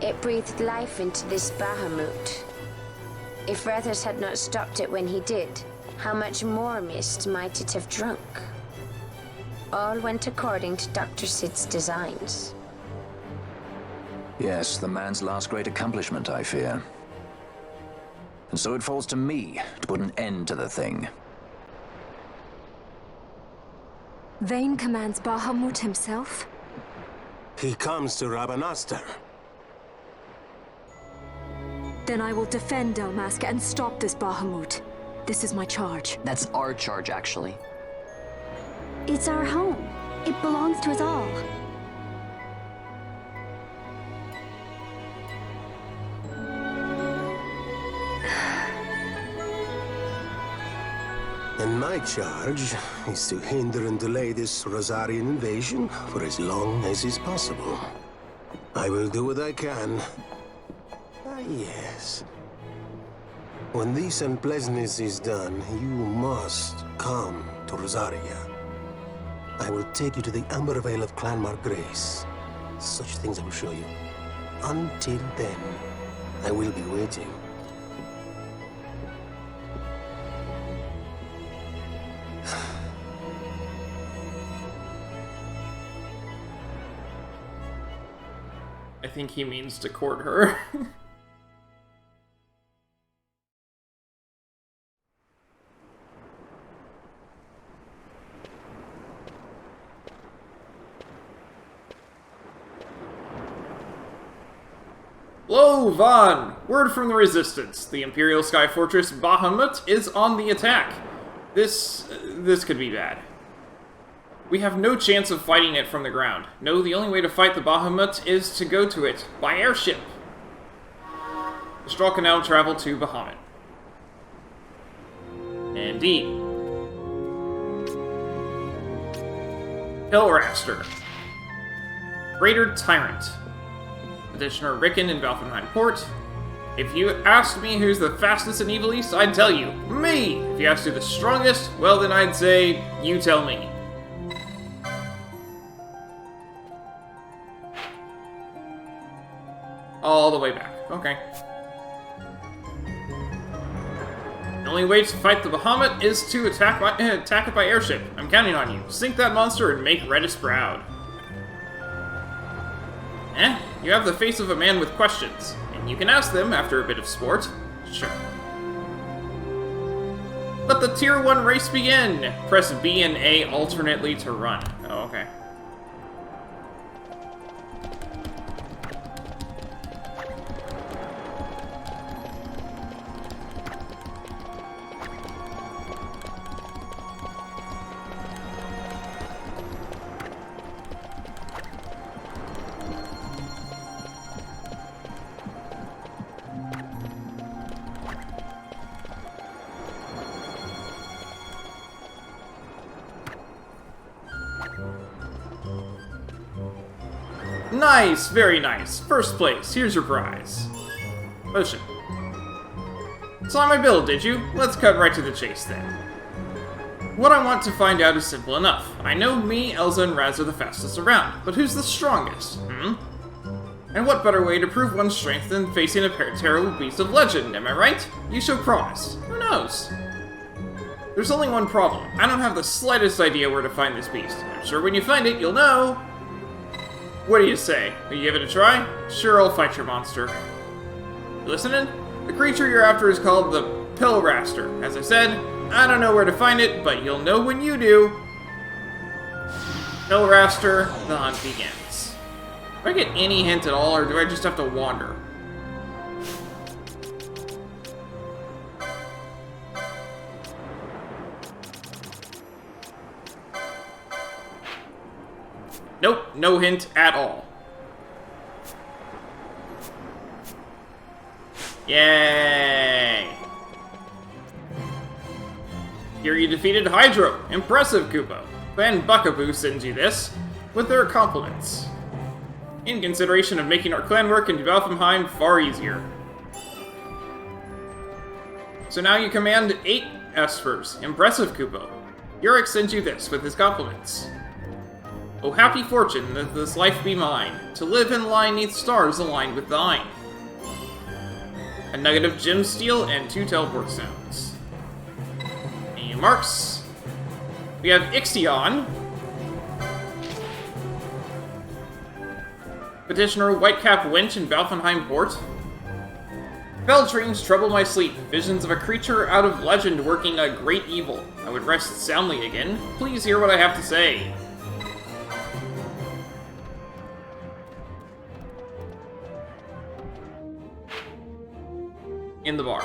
Speaker 13: It breathed life into this Bahamut. If Rethers had not stopped it when he did, how much more mist might it have drunk? All went according to Dr. Sid's designs.
Speaker 2: Yes, the man's last great accomplishment, I fear. And so it falls to me to put an end to the thing.
Speaker 6: Vayne commands Bahamut himself?
Speaker 12: He comes to Rabanastre.
Speaker 6: Then I will defend Dalmasca and stop this Bahamut. This is my charge.
Speaker 7: That's our charge, actually.
Speaker 3: It's our home. It belongs to us all.
Speaker 12: And my charge is to hinder and delay this Rosarian invasion for as long as is possible. I will do what I can. Ah, yes. When this unpleasantness is done, you must come to Rosaria. I will take you to the Amber Vale of Clanmar Grace. Such things I will show you. Until then, I will be waiting.
Speaker 1: I think he means to court her. Lo, Vaughn! Word from the Resistance. The Imperial Sky Fortress Bahamut is on the attack. This could be bad. We have no chance of fighting it from the ground. No, the only way to fight the Bahamut is to go to it by airship. The Straw can now travel to Bahamut. Indeed. Hillraster. Greater Tyrant. Petitioner Rickon in Valfenheim Port. If you asked me who's the fastest in Evil East, I'd tell you, me! If you asked who the strongest, well then I'd say, you tell me. All the way back. Okay. The only way to fight the Bahamut is to attack it by airship. I'm counting on you. Sink that monster and make Redis proud. You have the face of a man with questions, and you can ask them after a bit of sport. Sure. Let the Tier 1 race begin! Press B and A alternately to run. Oh, okay. Nice! Very nice. First place. Here's your prize. Motion. Saw my build, did you? Let's cut right to the chase then. What I want to find out is simple enough. I know me, Elza, and Raz are the fastest around, but who's the strongest? And what better way to prove one's strength than facing a terrible beast of legend, am I right? You show promise. Who knows? There's only one problem. I don't have the slightest idea where to find this beast. I'm sure when you find it, you'll know. What do you say? Will you give it a try? Sure, I'll fight your monster. You listening? The creature you're after is called the Pillraster. As I said, I don't know where to find it, but you'll know when you do. Pillraster, the hunt begins. Do I get any hint at all, or do I just have to wander? Nope, no hint at all. Yay! Here you defeated Hydro. Impressive, Kupo. Clan Buckaboo sends you this, with their compliments. In consideration of making our clan work in Valfenheim far easier. So now you command 8 Espers. Impressive, Kupo. Yurik sends you this, with his compliments. Oh, happy fortune that this life be mine, to live in line neath stars aligned with thine. a nugget of gem steel, and 2 teleport stones. New marks. We have XII, Petitioner Whitecap Wench in Valfenheim Port. Fell dreams trouble my sleep, visions of a creature out of legend working a great evil. I would rest soundly again. Please hear what I have to say. In the bar.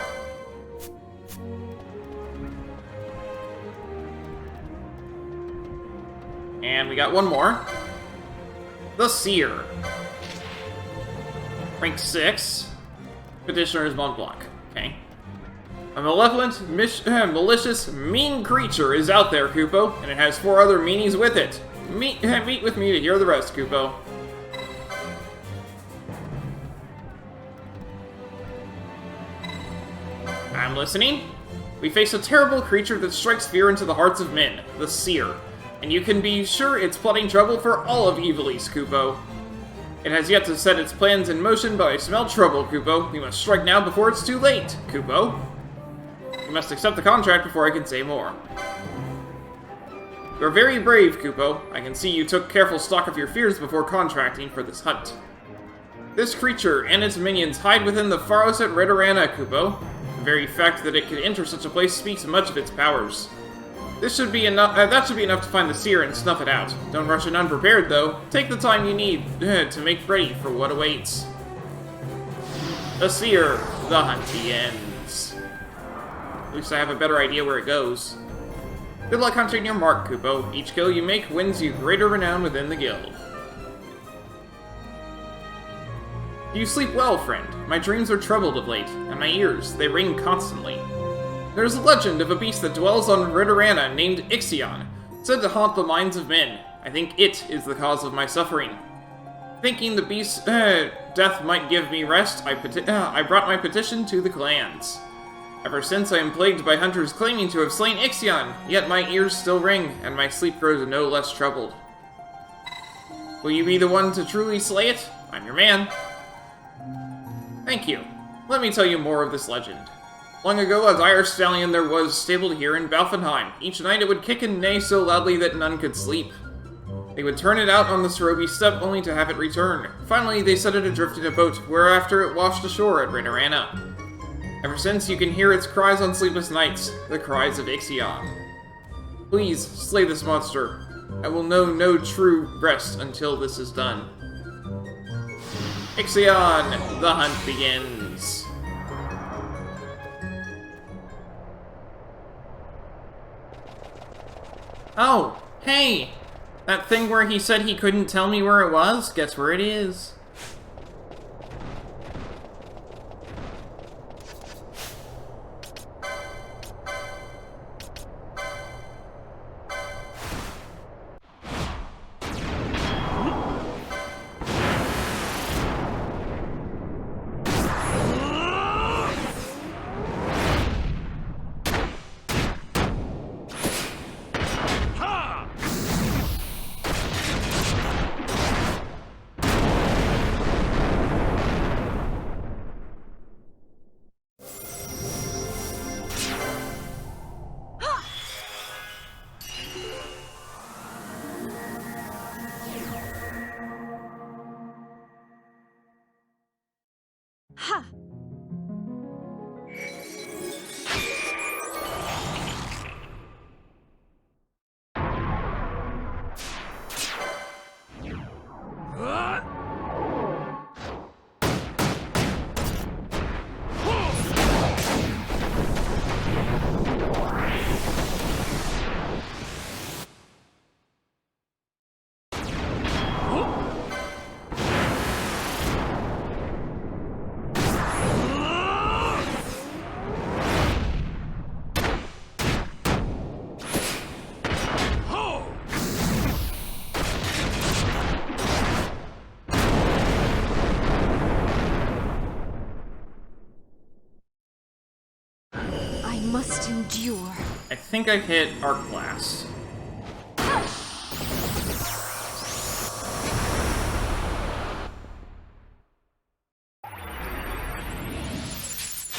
Speaker 1: And we got one more. The Seer. Rank 6. Petitioner is Mont Blanc. Okay. A malevolent, malicious, mean creature is out there, Kupo, and it has 4 other meanies with it. Meet with me to hear the rest, Kupo. I'm listening. We face a terrible creature that strikes fear into the hearts of men, the Seer, and you can be sure it's plotting trouble for all of Evilise, Kupo. It has yet to set its plans in motion, but I smell trouble, Kupo. We must strike now before it's too late, Kupo. You must accept the contract before I can say more. You're very brave, Kupo. I can see you took careful stock of your fears before contracting for this hunt. This creature and its minions hide within the Pharos at Retorana, Kupo. The very fact that it could enter such a place speaks much of its powers. This should be enough. That should be enough to find the Seer and snuff it out. Don't rush in unprepared, though. Take the time you need to make ready for what awaits. The Seer, the hunt begins. At least I have a better idea where it goes. Good luck hunting your mark, Kupo. Each kill you make wins you greater renown within the guild. Do you sleep well, friend? My dreams are troubled of late, and my ears, they ring constantly. There is a legend of a beast that dwells on Retorana named XII, said to haunt the minds of men. I think it is the cause of my suffering. Thinking the beast's death might give me rest, I brought my petition to the clans. Ever since I am plagued by hunters claiming to have slain XII, yet my ears still ring, and my sleep grows no less troubled. Will you be the one to truly slay it? I'm your man. Thank you. Let me tell you more of this legend. Long ago, a dire stallion there was stabled here in Valfenheim. Each night it would kick and neigh so loudly that none could sleep. They would turn it out on the Cerobi steppe only to have it return. Finally, they set it adrift in a boat, whereafter it washed ashore at Retorana. Ever since, you can hear its cries on sleepless nights, the cries of XII. Please, slay this monster. I will know no true rest until this is done. XII, the hunt begins. Oh, hey! That thing where he said he couldn't tell me where it was? Guess where it is.
Speaker 14: Ha! Must endure.
Speaker 1: I think I hit Arc Blast.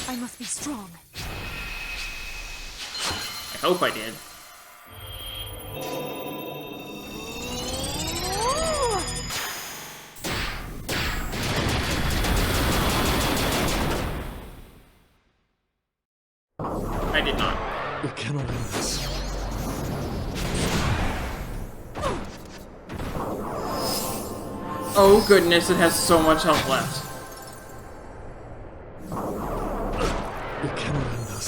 Speaker 14: I must be strong.
Speaker 1: I hope I did. I did not.
Speaker 10: You cannot end this.
Speaker 1: Oh goodness, it has so much health left.
Speaker 10: You cannot end this.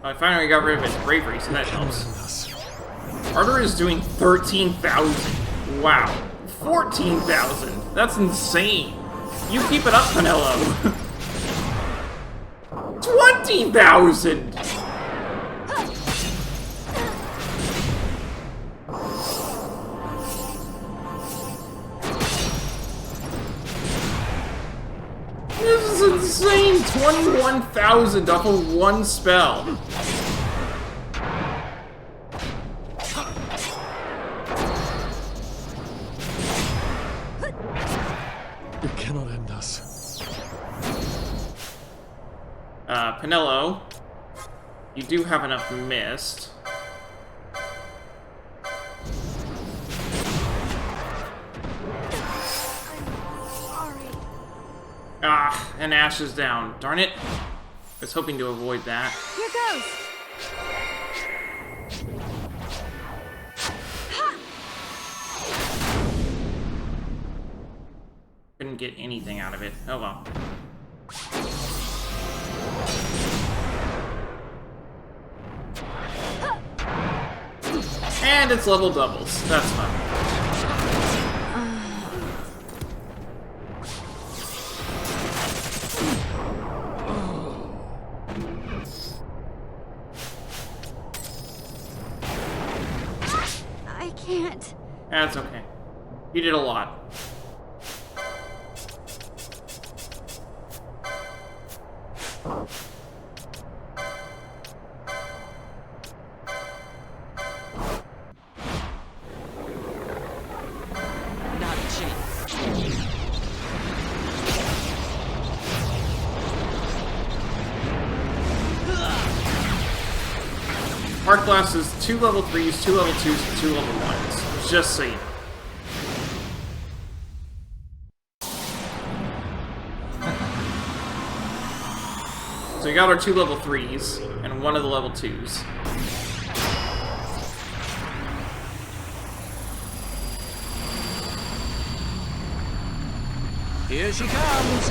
Speaker 1: I finally got rid of his bravery, so that helps. Arthur is doing 13,000. Wow. 14,000. That's insane. You keep it up, Penelo. 20,000. This is insane. 21,000 off of one spell.
Speaker 10: You cannot end us.
Speaker 1: Penelo, you do have enough mist. Ah, and Ash is down. Darn it. I was hoping to avoid that.
Speaker 14: Here goes.
Speaker 1: Couldn't get anything out of it. Oh well. And it's level doubles. That's fun.
Speaker 14: I can't.
Speaker 1: That's okay. You did a lot.
Speaker 7: Not a chance.
Speaker 1: Arc Blast is 2 level 3s, 2 level 2s, and 2 level 1s. Just so you know. So we got our 2 level 3s, and 1 of the level 2s.
Speaker 2: Here she comes!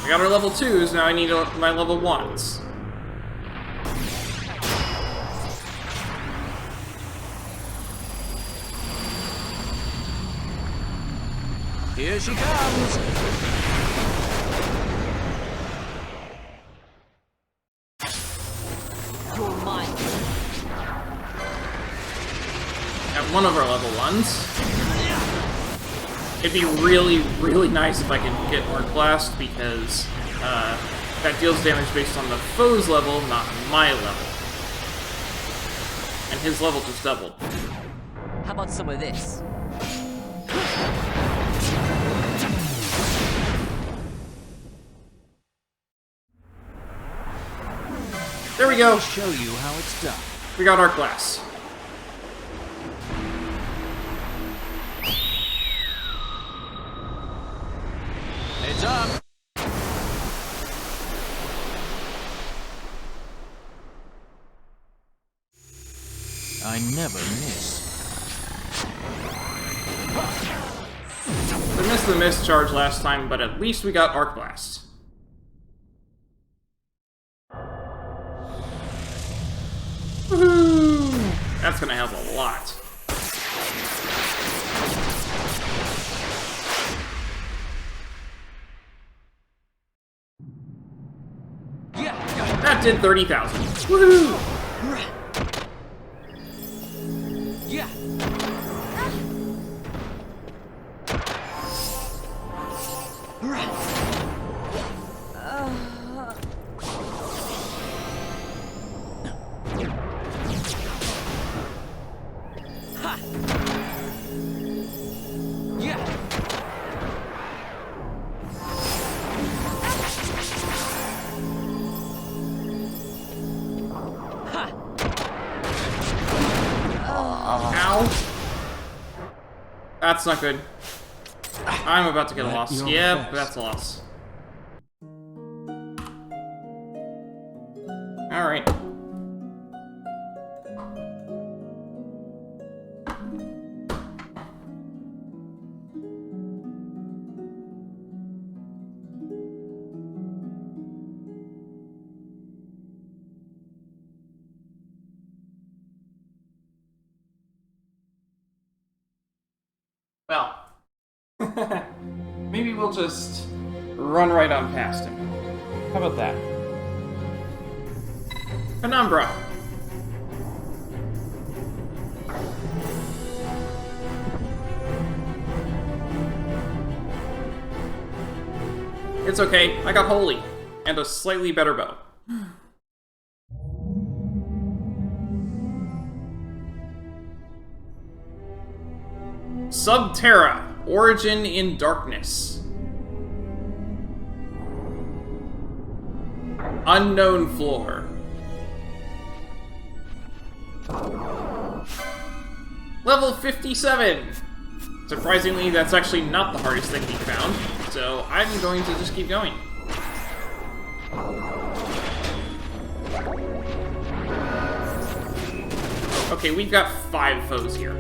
Speaker 1: We got our level 2s, now I need my level 1s.
Speaker 2: Here she comes!
Speaker 7: You're mine.
Speaker 1: At one of our level 1s. It'd be really, really nice if I could get Arc Blast, because that deals damage based on the foe's level, not my level. And his level just doubled.
Speaker 7: How about some of this?
Speaker 1: There we go.
Speaker 2: I'll show you how it's done.
Speaker 1: We got Arc Blast.
Speaker 2: It's up! I never miss.
Speaker 1: We missed the mist charge last time, but at least we got Arc Blast. Woohoo! That's gonna help a lot. That did 30,000. Woohoo!
Speaker 10: Yeah.
Speaker 1: That's not good. I'm about to get a loss. Yep, that's a loss. Alright. Well, maybe we'll just run right on past him. How about that? Penumbra! It's okay, I got Holy, and a slightly better bow. Subterra, Origin in Darkness. Unknown floor. Level 57! Surprisingly, that's actually not the hardest thing he found, so I'm going to just keep going. Okay, we've got 5 foes here.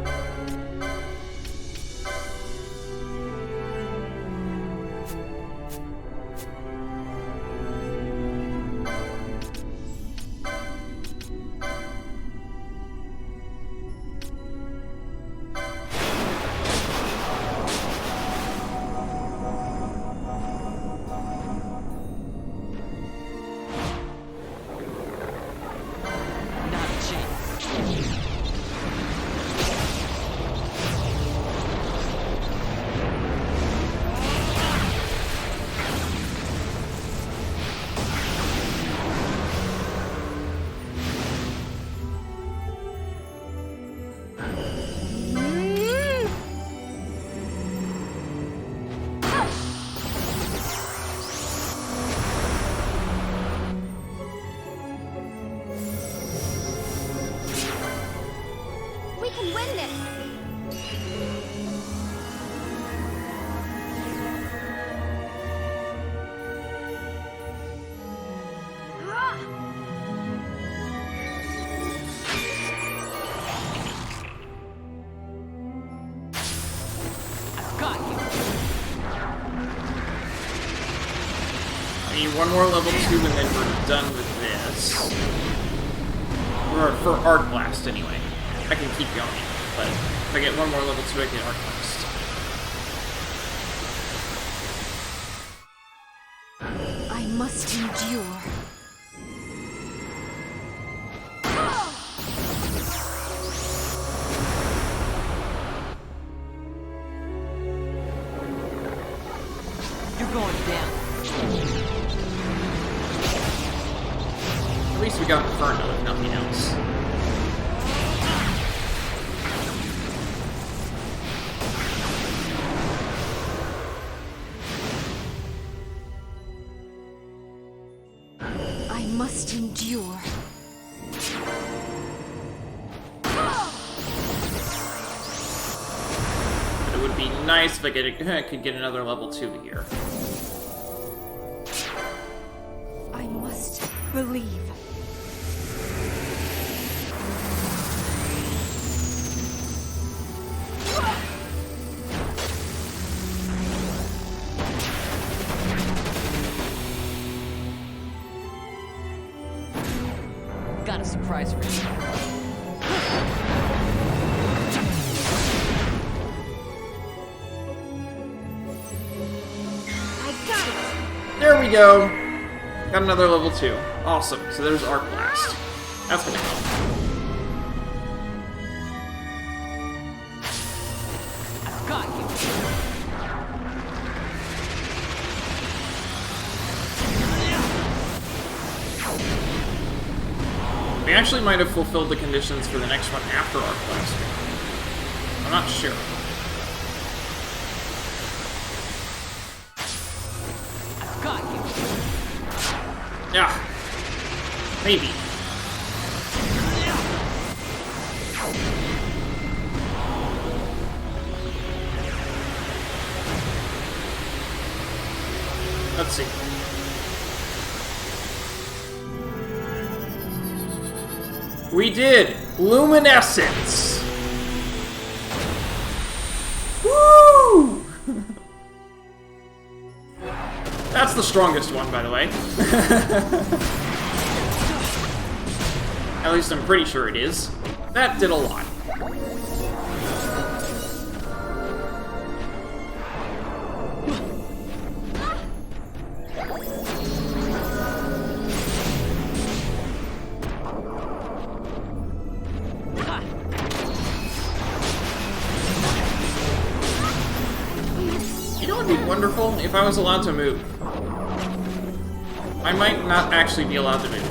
Speaker 1: One more level 2 and then we're done with this. Or for Arc Blast, anyway. I can keep going, but if I get one more level 2, I get Arc Blast.
Speaker 14: I must endure.
Speaker 7: You're going down.
Speaker 1: At least we got Inferno, if nothing else.
Speaker 14: I must endure.
Speaker 1: But it would be nice if I could get another level 2 here.
Speaker 14: I must believe.
Speaker 7: Got a surprise for you.
Speaker 14: I got it!
Speaker 1: There we go! Got another level 2. Awesome. So there's Arc Blast. That's gonna help.
Speaker 7: I've got you.
Speaker 1: We actually might have fulfilled the conditions for the next one after Arc Blast. I'm not sure.
Speaker 7: I've got you.
Speaker 1: Yeah. Maybe. Let's see. We did! Luminescence! Woo! That's the strongest one, by the way. At least I'm pretty sure it is. That did a lot. You know what would be wonderful? If I was allowed to move. I might not actually be allowed to move.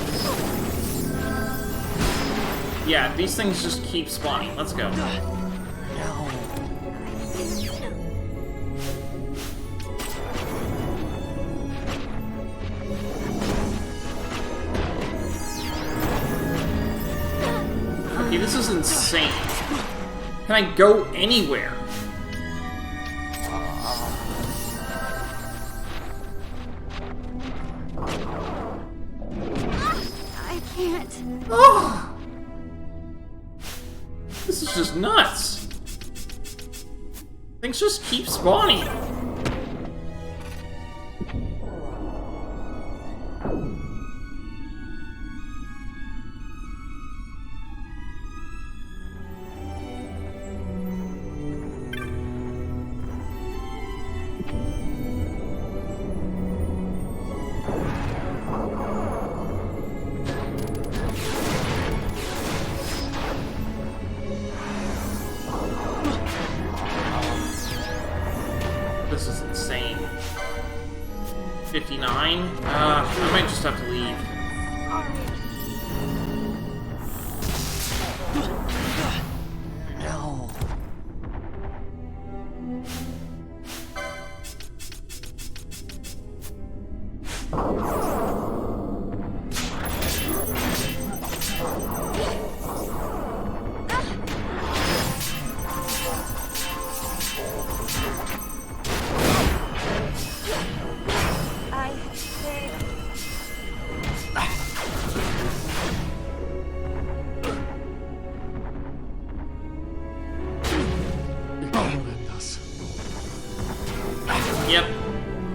Speaker 1: Yeah, these things just keep spawning. Let's go. Okay, this is insane. Can I go anywhere?
Speaker 3: I can't.
Speaker 1: Oh! This is just nuts. Things just keep spawning. This is insane. 59? I might just have to leave.
Speaker 7: No.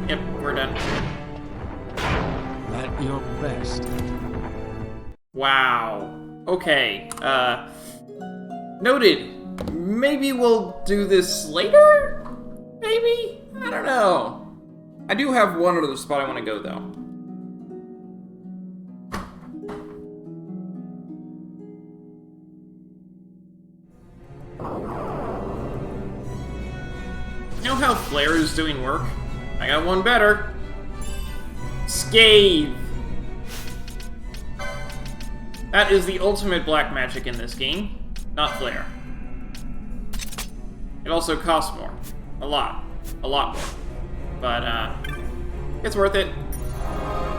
Speaker 1: Yep, we're done.
Speaker 10: At your best.
Speaker 1: Wow. Okay, noted. Maybe we'll do this later? Maybe? I don't know. I do have one other spot I want to go, though. You know how Flare is doing work? I got one better. Scathe! That is the ultimate black magic in this game, not Flare. It also costs more. A lot more. But, it's worth it.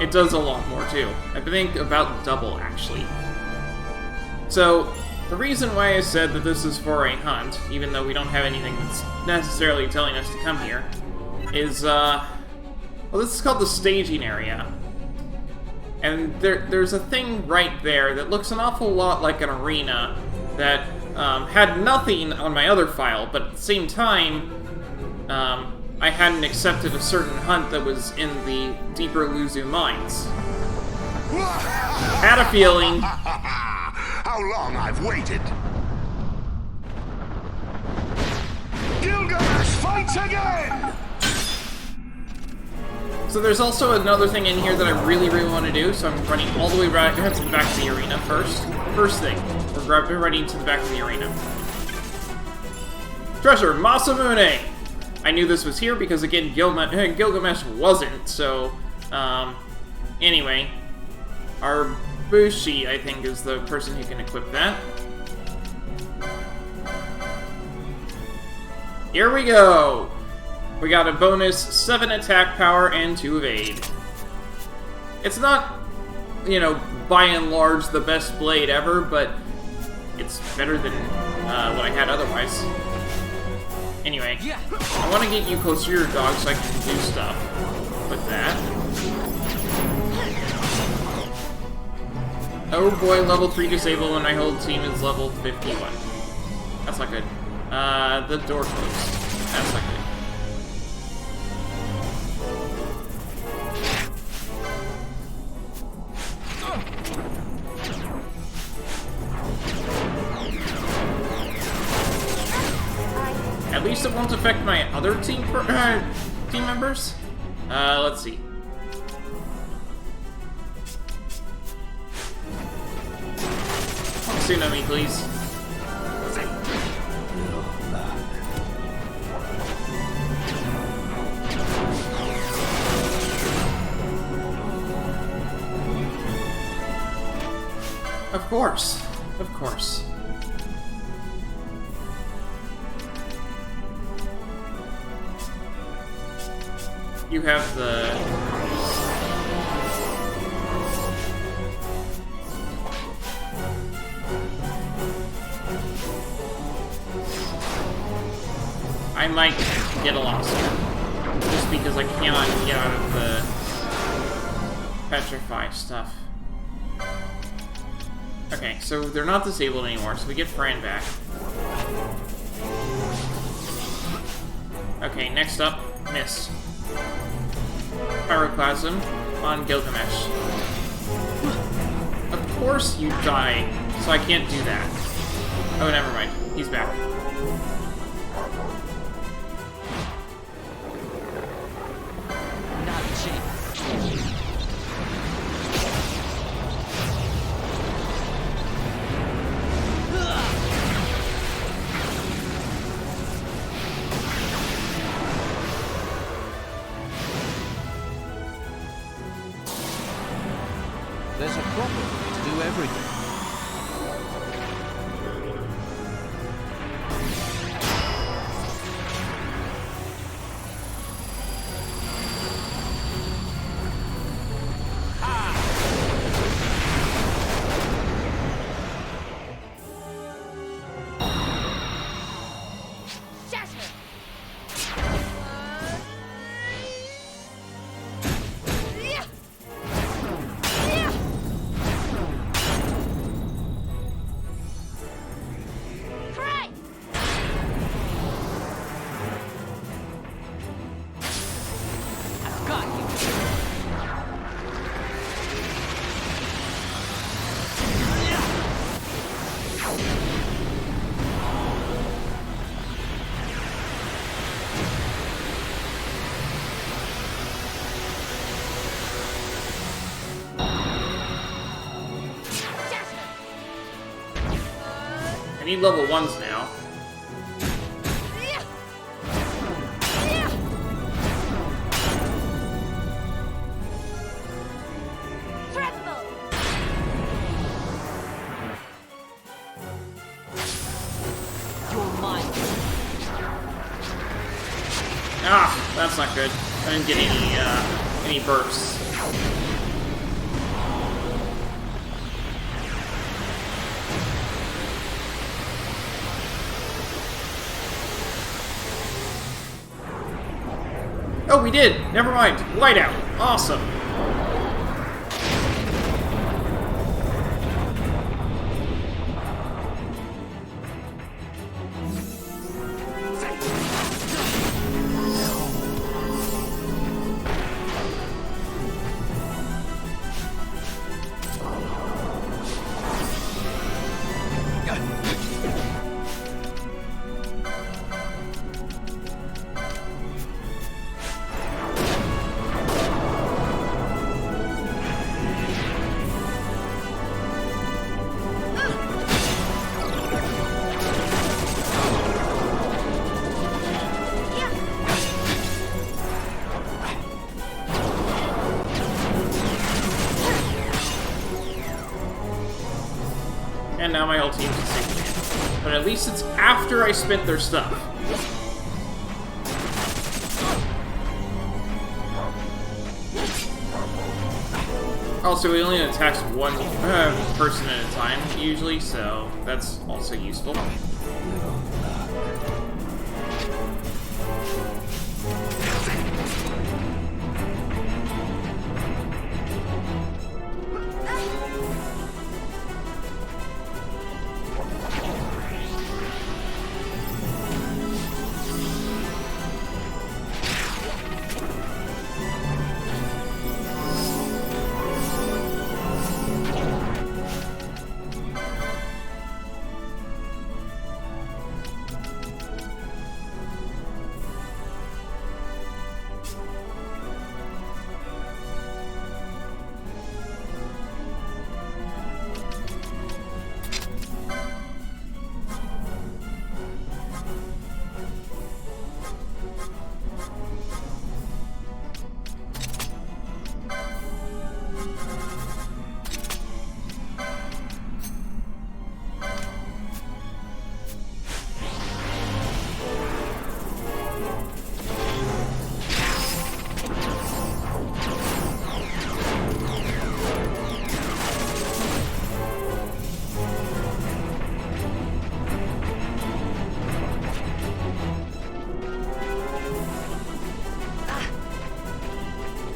Speaker 1: It does a lot more, too. I think about double, actually. So, the reason why I said that this is for a hunt, even though we don't have anything that's necessarily telling us to come here, is, well, this is called the staging area. And there's a thing right there that looks an awful lot like an arena that had nothing on my other file, but at the same time, I hadn't accepted a certain hunt that was in the deeper Luzu mines. Had a feeling.
Speaker 15: How long I've waited! Gilgamesh fights again!
Speaker 1: So there's also another thing in here that I really, really want to do, so I'm running all the way back to the back of the arena first. First thing, we're running to the back of the arena. Treasure, Masamune! I knew this was here because, again, Gilgamesh wasn't, so, anyway. Arbushi, I think, is the person who can equip that. Here we go! We got a bonus 7 attack power and 2 evade. It's not, you know, by and large the best blade ever, but it's better than what I had otherwise. Anyway, I want to get you closer to your dog so I can do stuff with that. Oh boy, level 3 disabled when my whole team is level 51. That's not good. The door closed. That's not good. At least it won't affect my other team members. Let's see. Tsunami, please. Of course. Of course. You have the... I might get a loss here. Just because I cannot get out of the... Petrify stuff. Okay, so they're not disabled anymore, so we get Fran back. Okay, next up, Miss. Pyroclasm on Gilgamesh. Of course you die, so I can't do that. Oh, never mind. He's back.
Speaker 7: Not a chance.
Speaker 16: There's a proper way to do everything.
Speaker 1: I need level 1s now. Ah, that's not good. I didn't get any bursts. Oh, we did! Never mind. Light out. Awesome. battle teams insignia. But at least it's after I spent their stuff. Also, it only attacks one person at a time, usually, so that's also useful.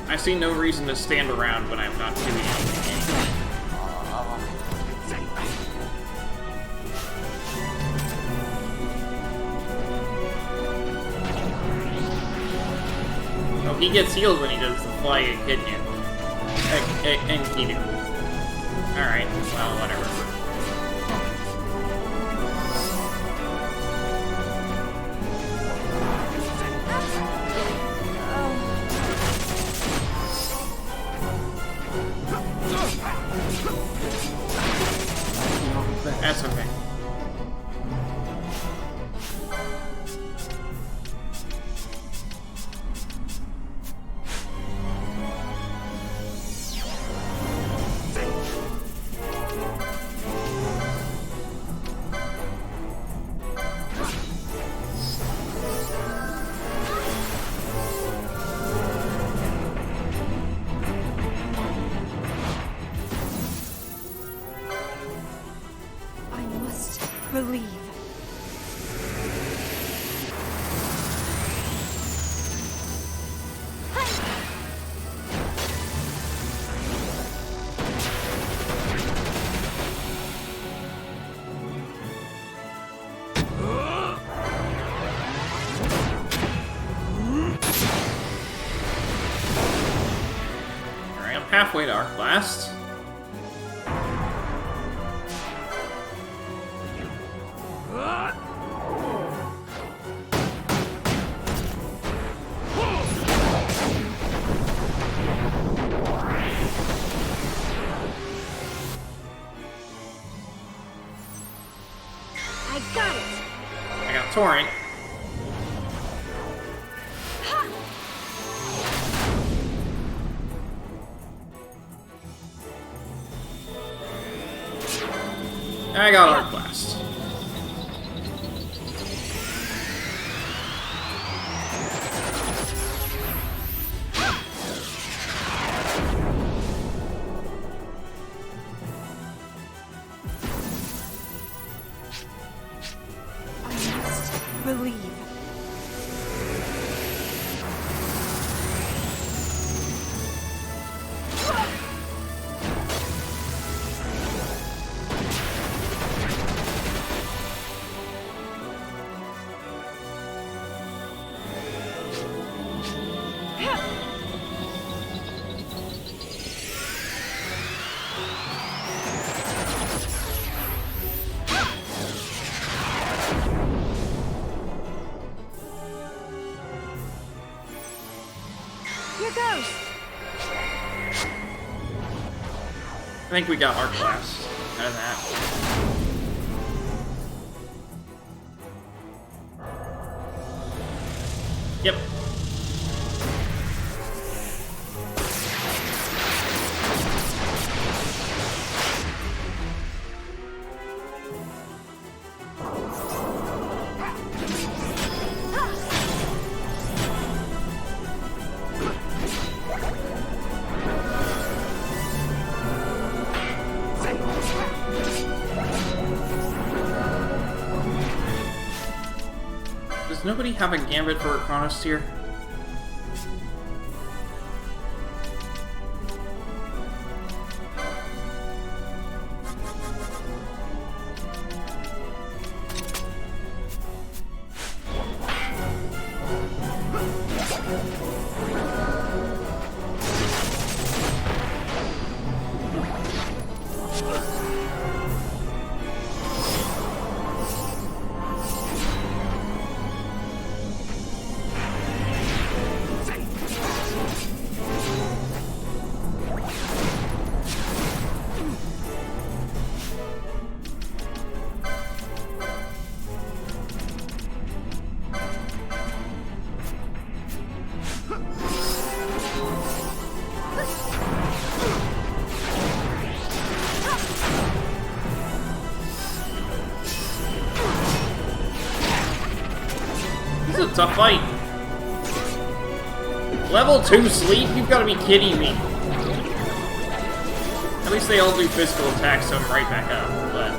Speaker 1: I see no reason to stand around when I'm not doing anything. Oh, he gets healed when he does the fly Echidna. Enkidu. Alright, well, whatever. That's okay.
Speaker 14: Believe.
Speaker 1: Alright, I'm halfway to Arc Blast. I got Torrent. I got Arc Blast.
Speaker 14: Believe. Here goes.
Speaker 1: I think we got Arc Blast out of that. Yep. Does nobody have a gambit for a Chronosphere? This is a tough fight. Level 2 sleep? You've got to be kidding me. At least they all do physical attacks, so I'm right back up, but...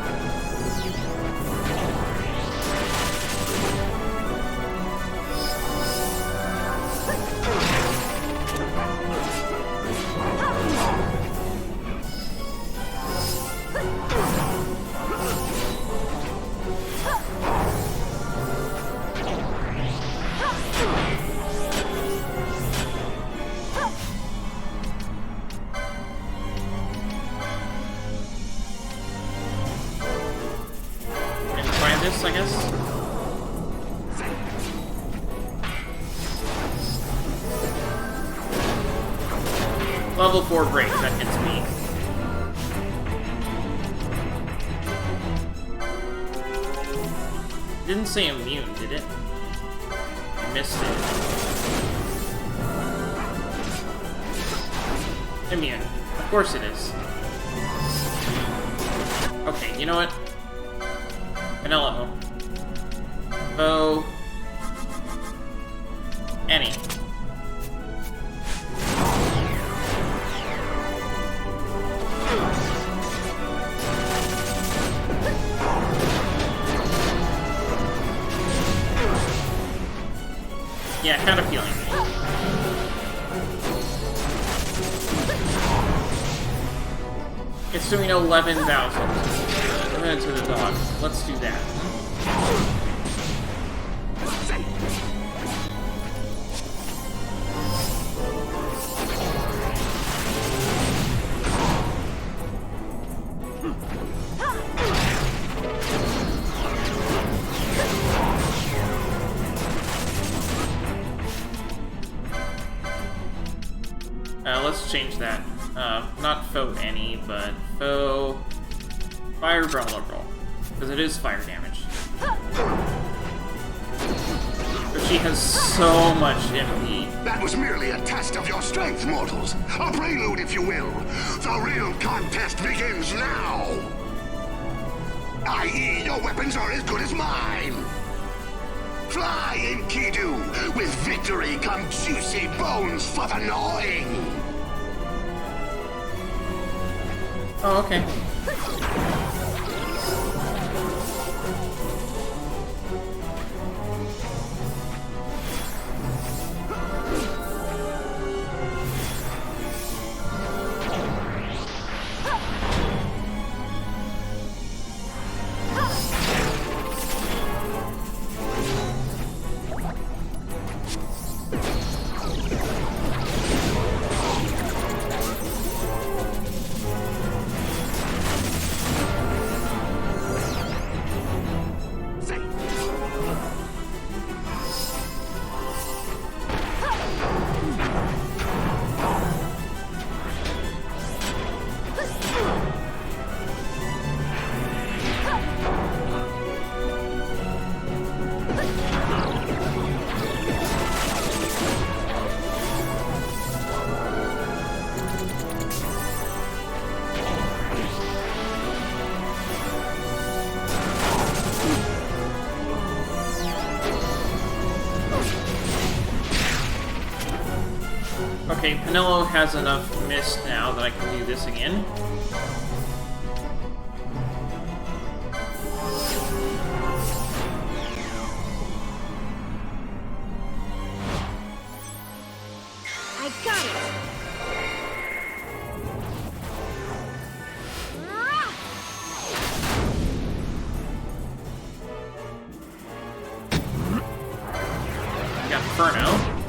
Speaker 1: this, I guess. Level 4 break, that hits me. Didn't say immune, did it? I missed it. Immune. Of course it is. Okay, you know what? Vanilla. Oh. Annie. Yeah, kind of feeling. It's doing 11,000. To the dog. Let's do that. Let's change that. Not faux Annie, but faux fire vulnerable. Because it is fire damage. But she has so much MP.
Speaker 15: That was merely a test of your strength, mortals. A prelude, if you will. The real contest begins now. I.e., your weapons are as good as mine. Fly, Enkidu. With victory come juicy bones for the gnawing.
Speaker 1: Oh, okay. Okay, Penelo has enough mist now that I can do this again. Inferno.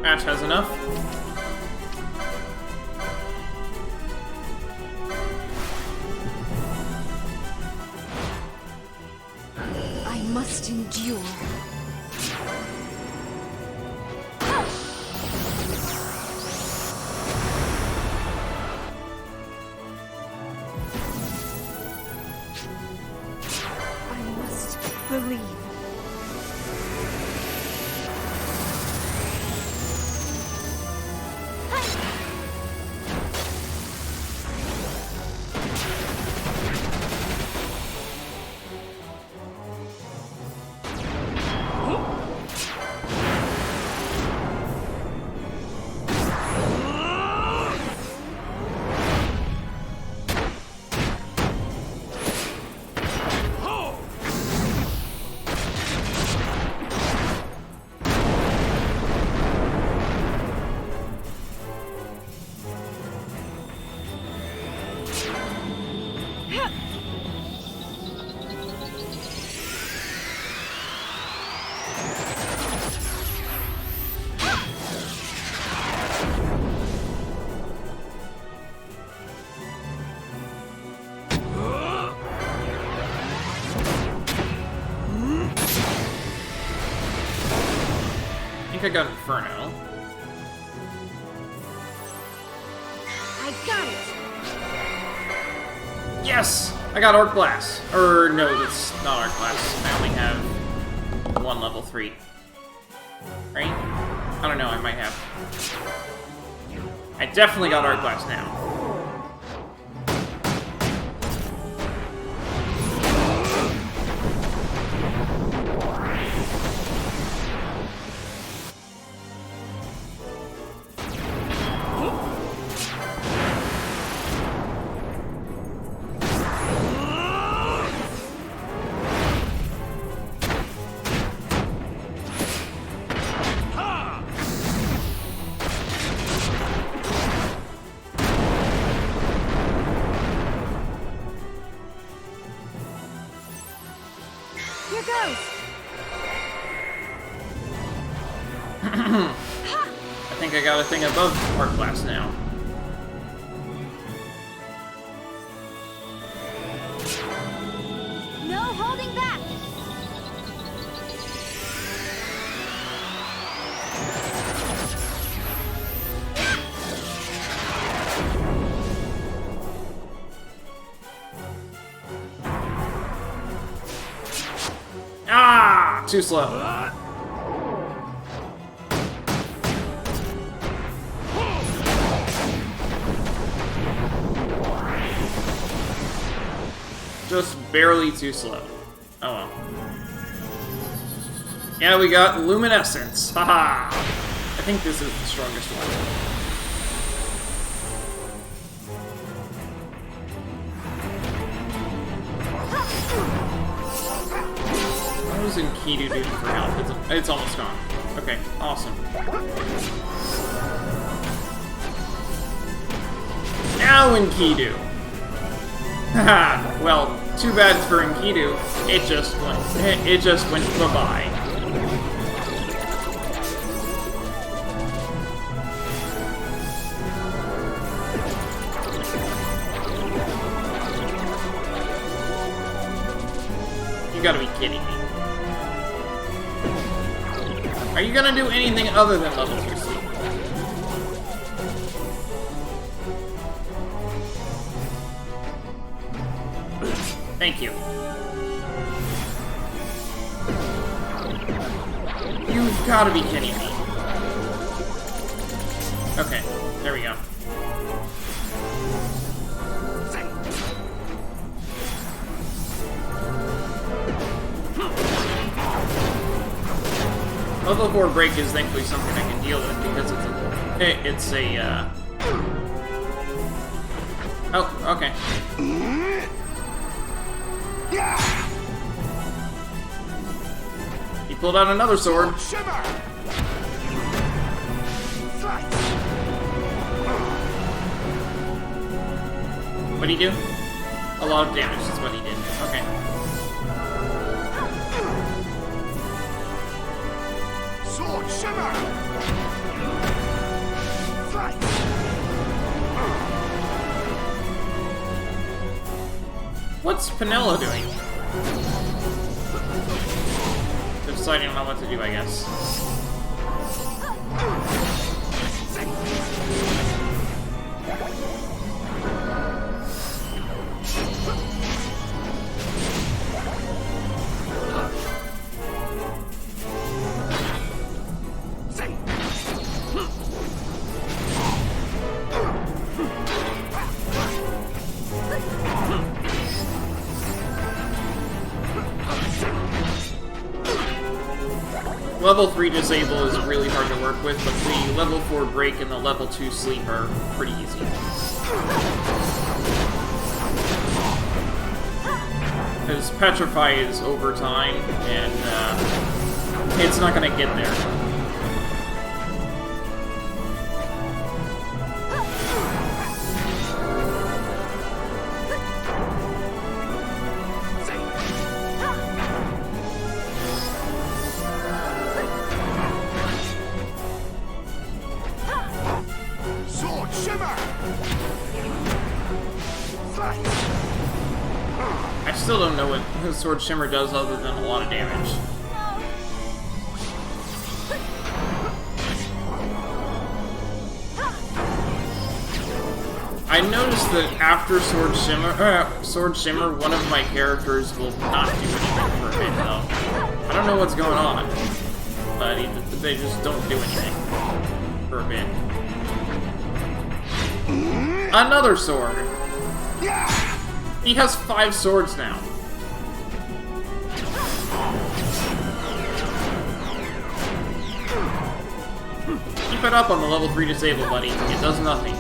Speaker 1: Ash has enough.
Speaker 6: I must endure.
Speaker 14: I must believe.
Speaker 1: I got Inferno.
Speaker 14: I got it!
Speaker 1: Yes! I got Arc Blast. Or, no, that's not Arc Blast. I only have one level 3. Right? I don't know, I might have. I definitely got Arc Blast now. I think I got a thing above Arc Blast now.
Speaker 14: No holding
Speaker 1: too slow. Just barely too slow. Oh well. Yeah, we got Luminescence. Haha! I think this is the strongest one. What was Enkidu doing for health? It's almost gone. Okay, awesome. Now Enkidu! Haha! Well, too bad for Enkidu. It just went bye-bye. You gotta be kidding me. Are you gonna do anything other than level 2 sleep? Thank you. You've gotta be kidding me. Okay, there we go. Level 4 break is thankfully something I can deal with because it's a Oh, okay. He pulled out another sword. What'd he do? A lot of damage is what he did. Okay.
Speaker 15: Sword shimmer!
Speaker 1: What's Penelo doing? They're deciding on what to do, I guess. Level 3 disable is really hard to work with, but the level 4 break and the level 2 sleep are pretty easy. Because Petrify is over time, and it's not gonna get there. I still don't know what his Sword Shimmer does other than a lot of damage. I noticed that after Sword Shimmer, one of my characters will not do anything for a bit, though. I don't know what's going on, but they just don't do anything for a bit. Another sword! He has 5 swords now. Keep it up on the level 3 disable, buddy. It does nothing.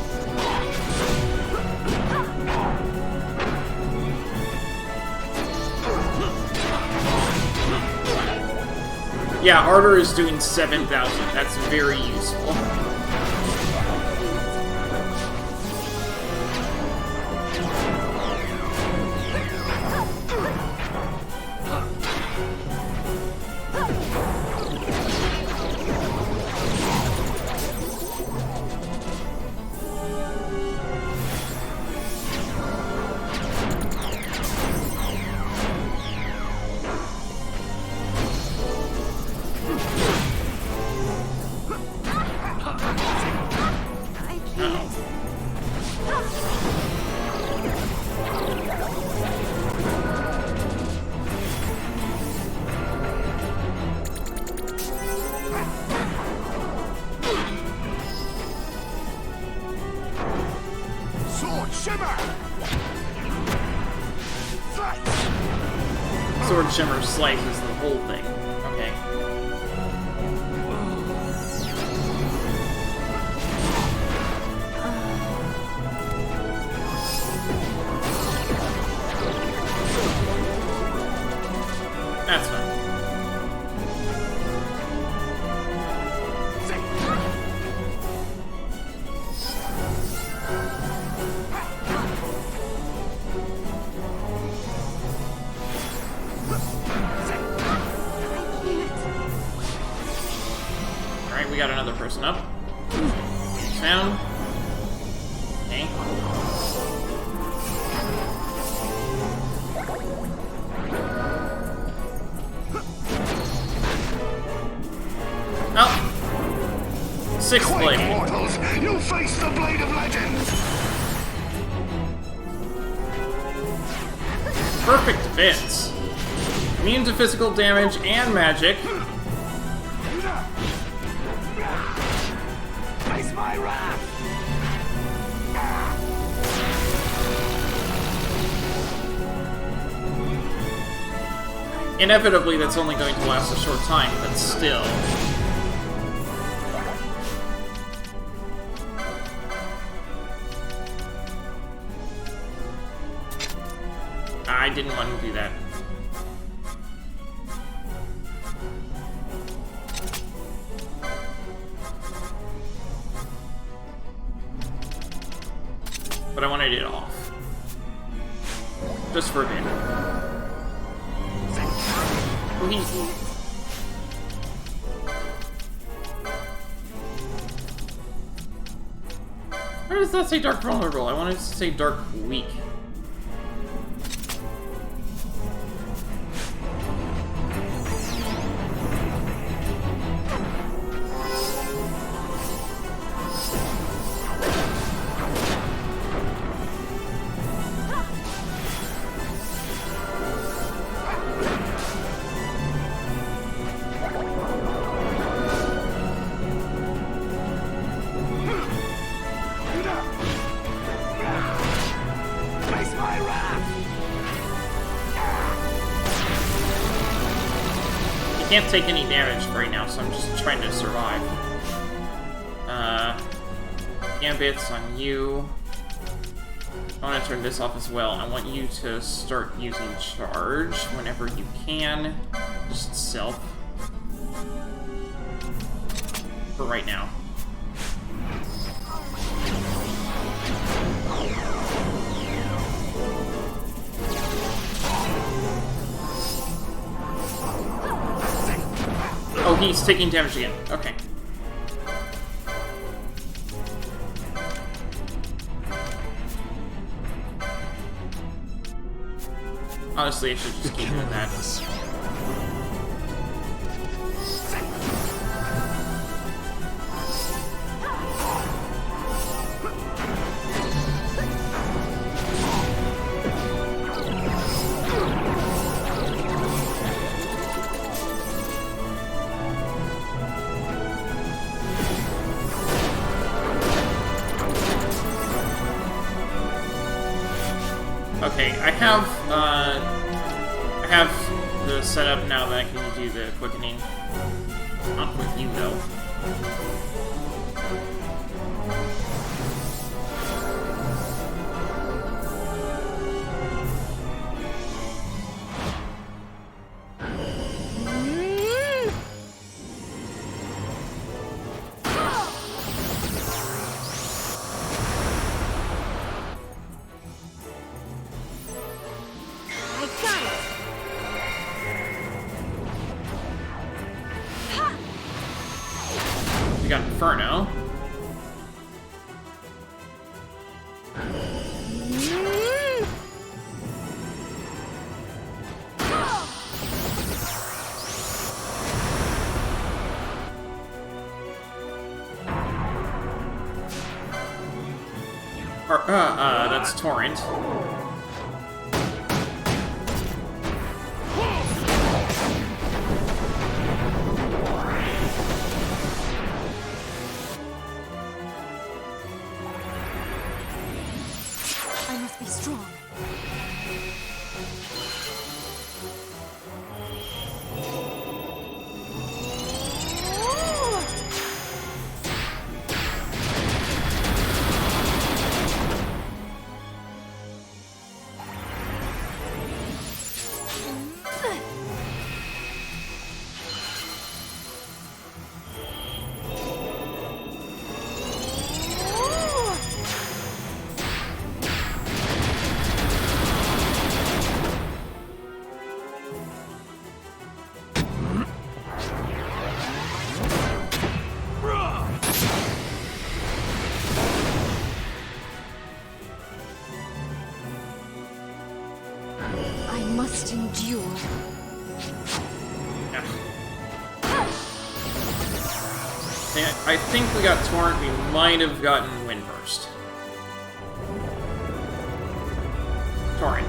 Speaker 1: Yeah, Ardor is doing 7,000. That's very useful. Sword Shimmer slices the whole thing. Okay. That's fine. Alright, we got another person up. Down. Okay. Oh! Sixth blade.
Speaker 15: Mortals, you face the blade of legend!
Speaker 1: Perfect defense. Immune to physical damage and magic.
Speaker 15: Face my wrath!
Speaker 1: Inevitably, that's only going to last a short time, but still. I didn't want to do that. But I wanted it off. Just for a bit. Why does that say dark vulnerable? I wanted to say dark weak. Can't take any damage right now, so I'm just trying to survive. Gambit's on you. I want to turn this off as well. I want you to start using charge whenever you can. Just self. For right now. Oh, he's taking damage again. Okay. Honestly, I should just keep doing that. Okay, I have the setup now that I can do the quickening. Not with you though. We got Inferno. That's Torrent.
Speaker 14: must endure.
Speaker 1: I think we got Torrent, we might have gotten Windburst. Torrent.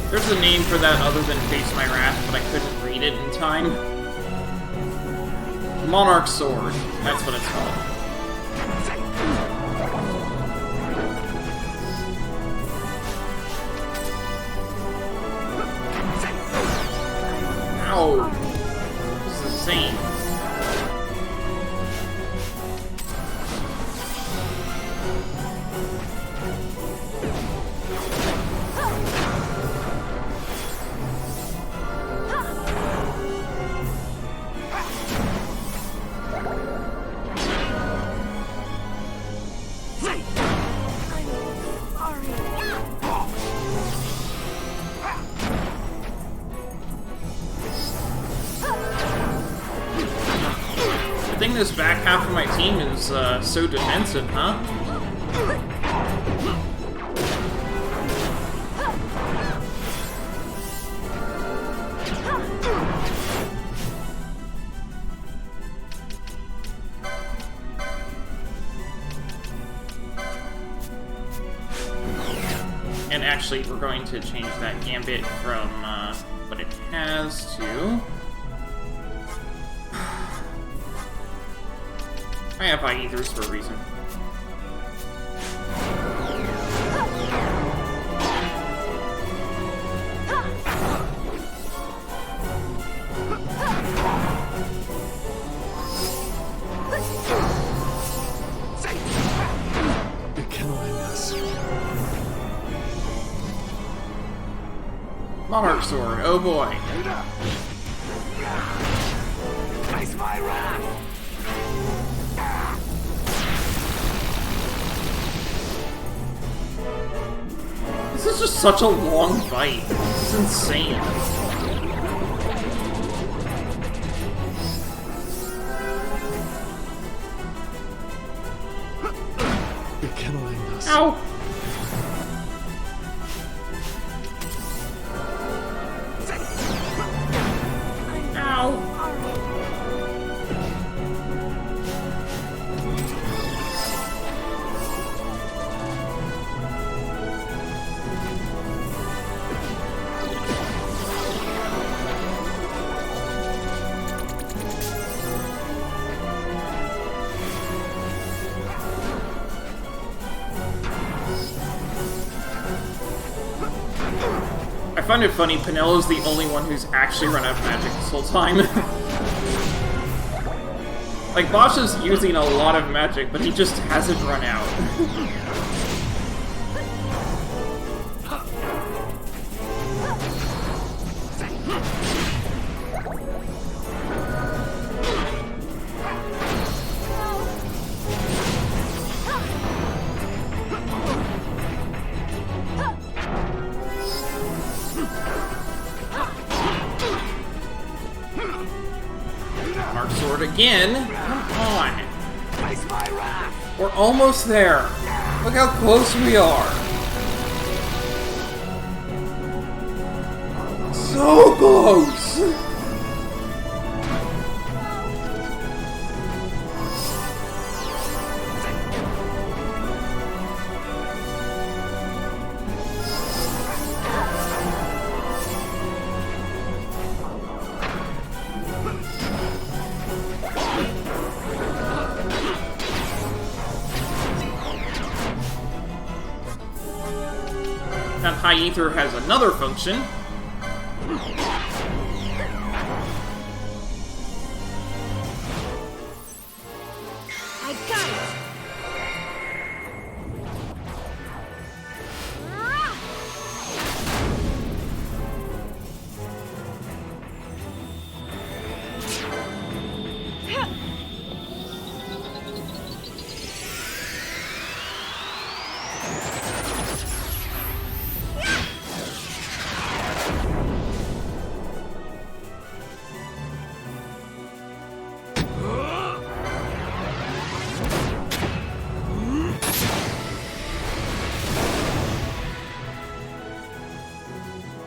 Speaker 1: There's a name for that other than Face My Wrath, but I couldn't read it in time. Monarch Sword. That's what it's called. Ow! This is insane. I think this back half of my team is so defensive, huh? And actually, we're going to change that gambit from what it has to... I have high ethers for a reason.
Speaker 17: It cannot end us.
Speaker 1: Monarch Sword, oh boy.
Speaker 15: Face my wrath!
Speaker 1: This is just such a long fight. This is insane.
Speaker 17: It cannot end us.
Speaker 1: Ow! I find it funny, Pinello's the only one who's actually run out of magic this whole time. Like, Bosch is using a lot of magic, but he just hasn't run out. Mark Sword again. Come on. We're almost there. Look how close we are. So close. That high ether has another function.
Speaker 14: I got it!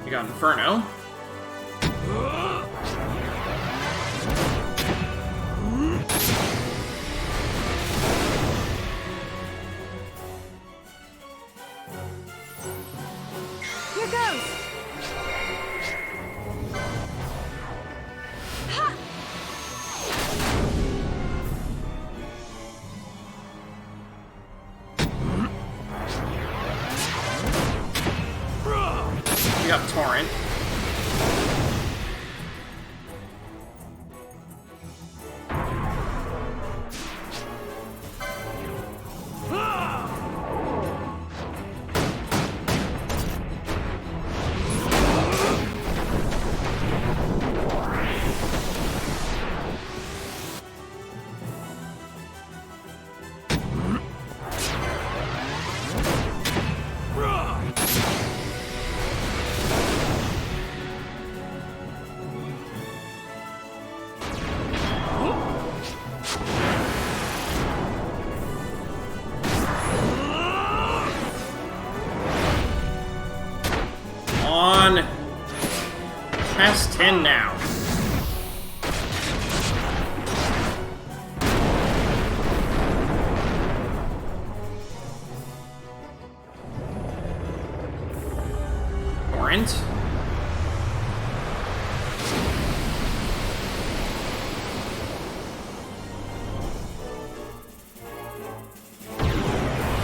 Speaker 1: You got Inferno.
Speaker 14: Here goes! Ha!
Speaker 1: You got Torrent. On. Past 10 now. Torrent.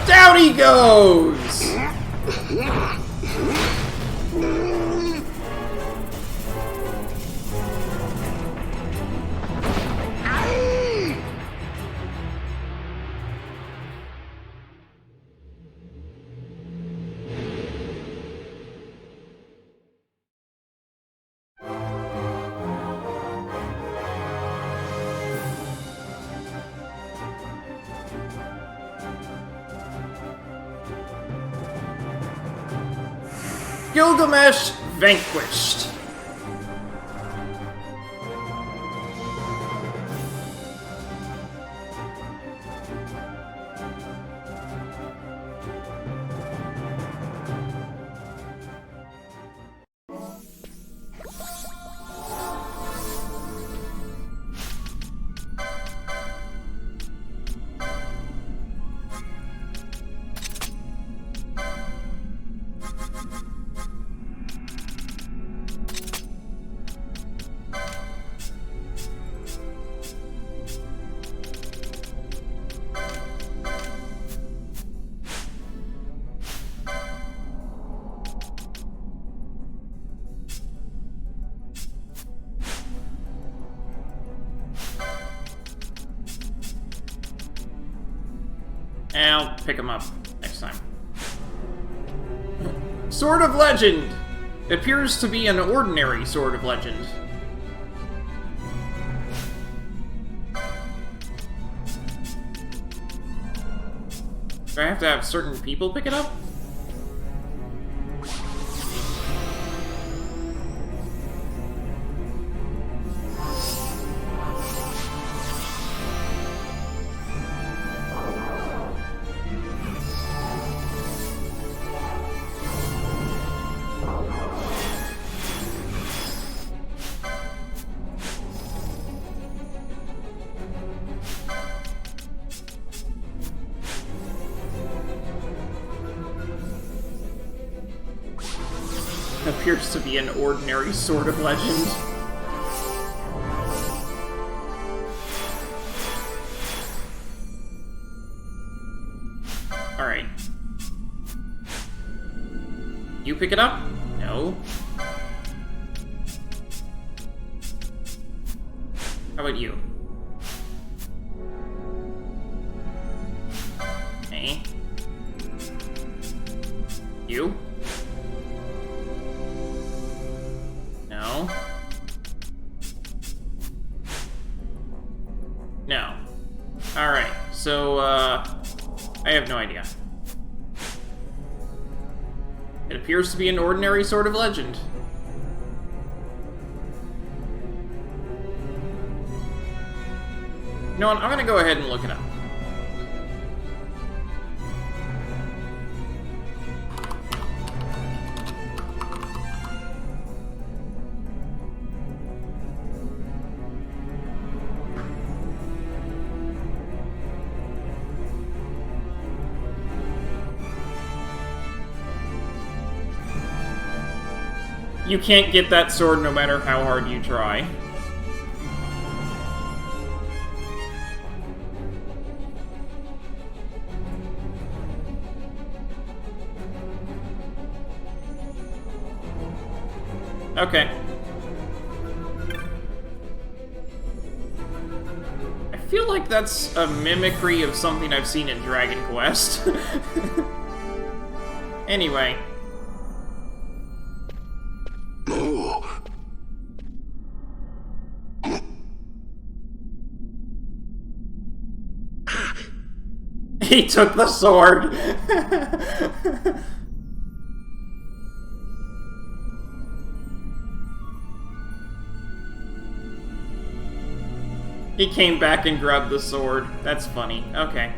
Speaker 1: Down he goes! Gilgamesh vanquished. I'll pick him up next time. Sword of Legend! Appears to be an ordinary Sword of Legend. Do I have to have certain people pick it up? Appears to be an ordinary Sword of Legend. Alright. You pick it up? No. How about you? Okay. You? No. No. Alright, so, I have no idea. It appears to be an ordinary sort of legend. You know what, I'm gonna go ahead and look it up. You can't get that sword no matter how hard you try. Okay. I feel like that's a mimicry of something I've seen in Dragon Quest. Anyway. He took the sword! He came back and grabbed the sword. That's funny. Okay.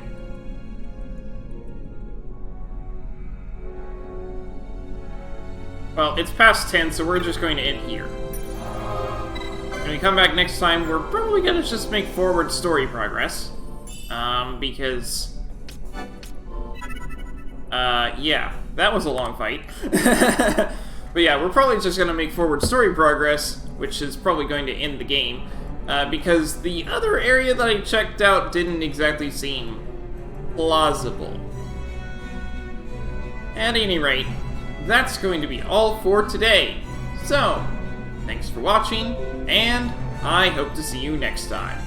Speaker 1: Well, it's past 10, so we're just going to end here. When we come back next time, we're probably gonna just make forward story progress. Because... yeah, that was a long fight. But yeah, we're probably just gonna make forward story progress, which is probably going to end the game. Because the other area that I checked out didn't exactly seem plausible. At any rate, that's going to be all for today. So, thanks for watching, and I hope to see you next time.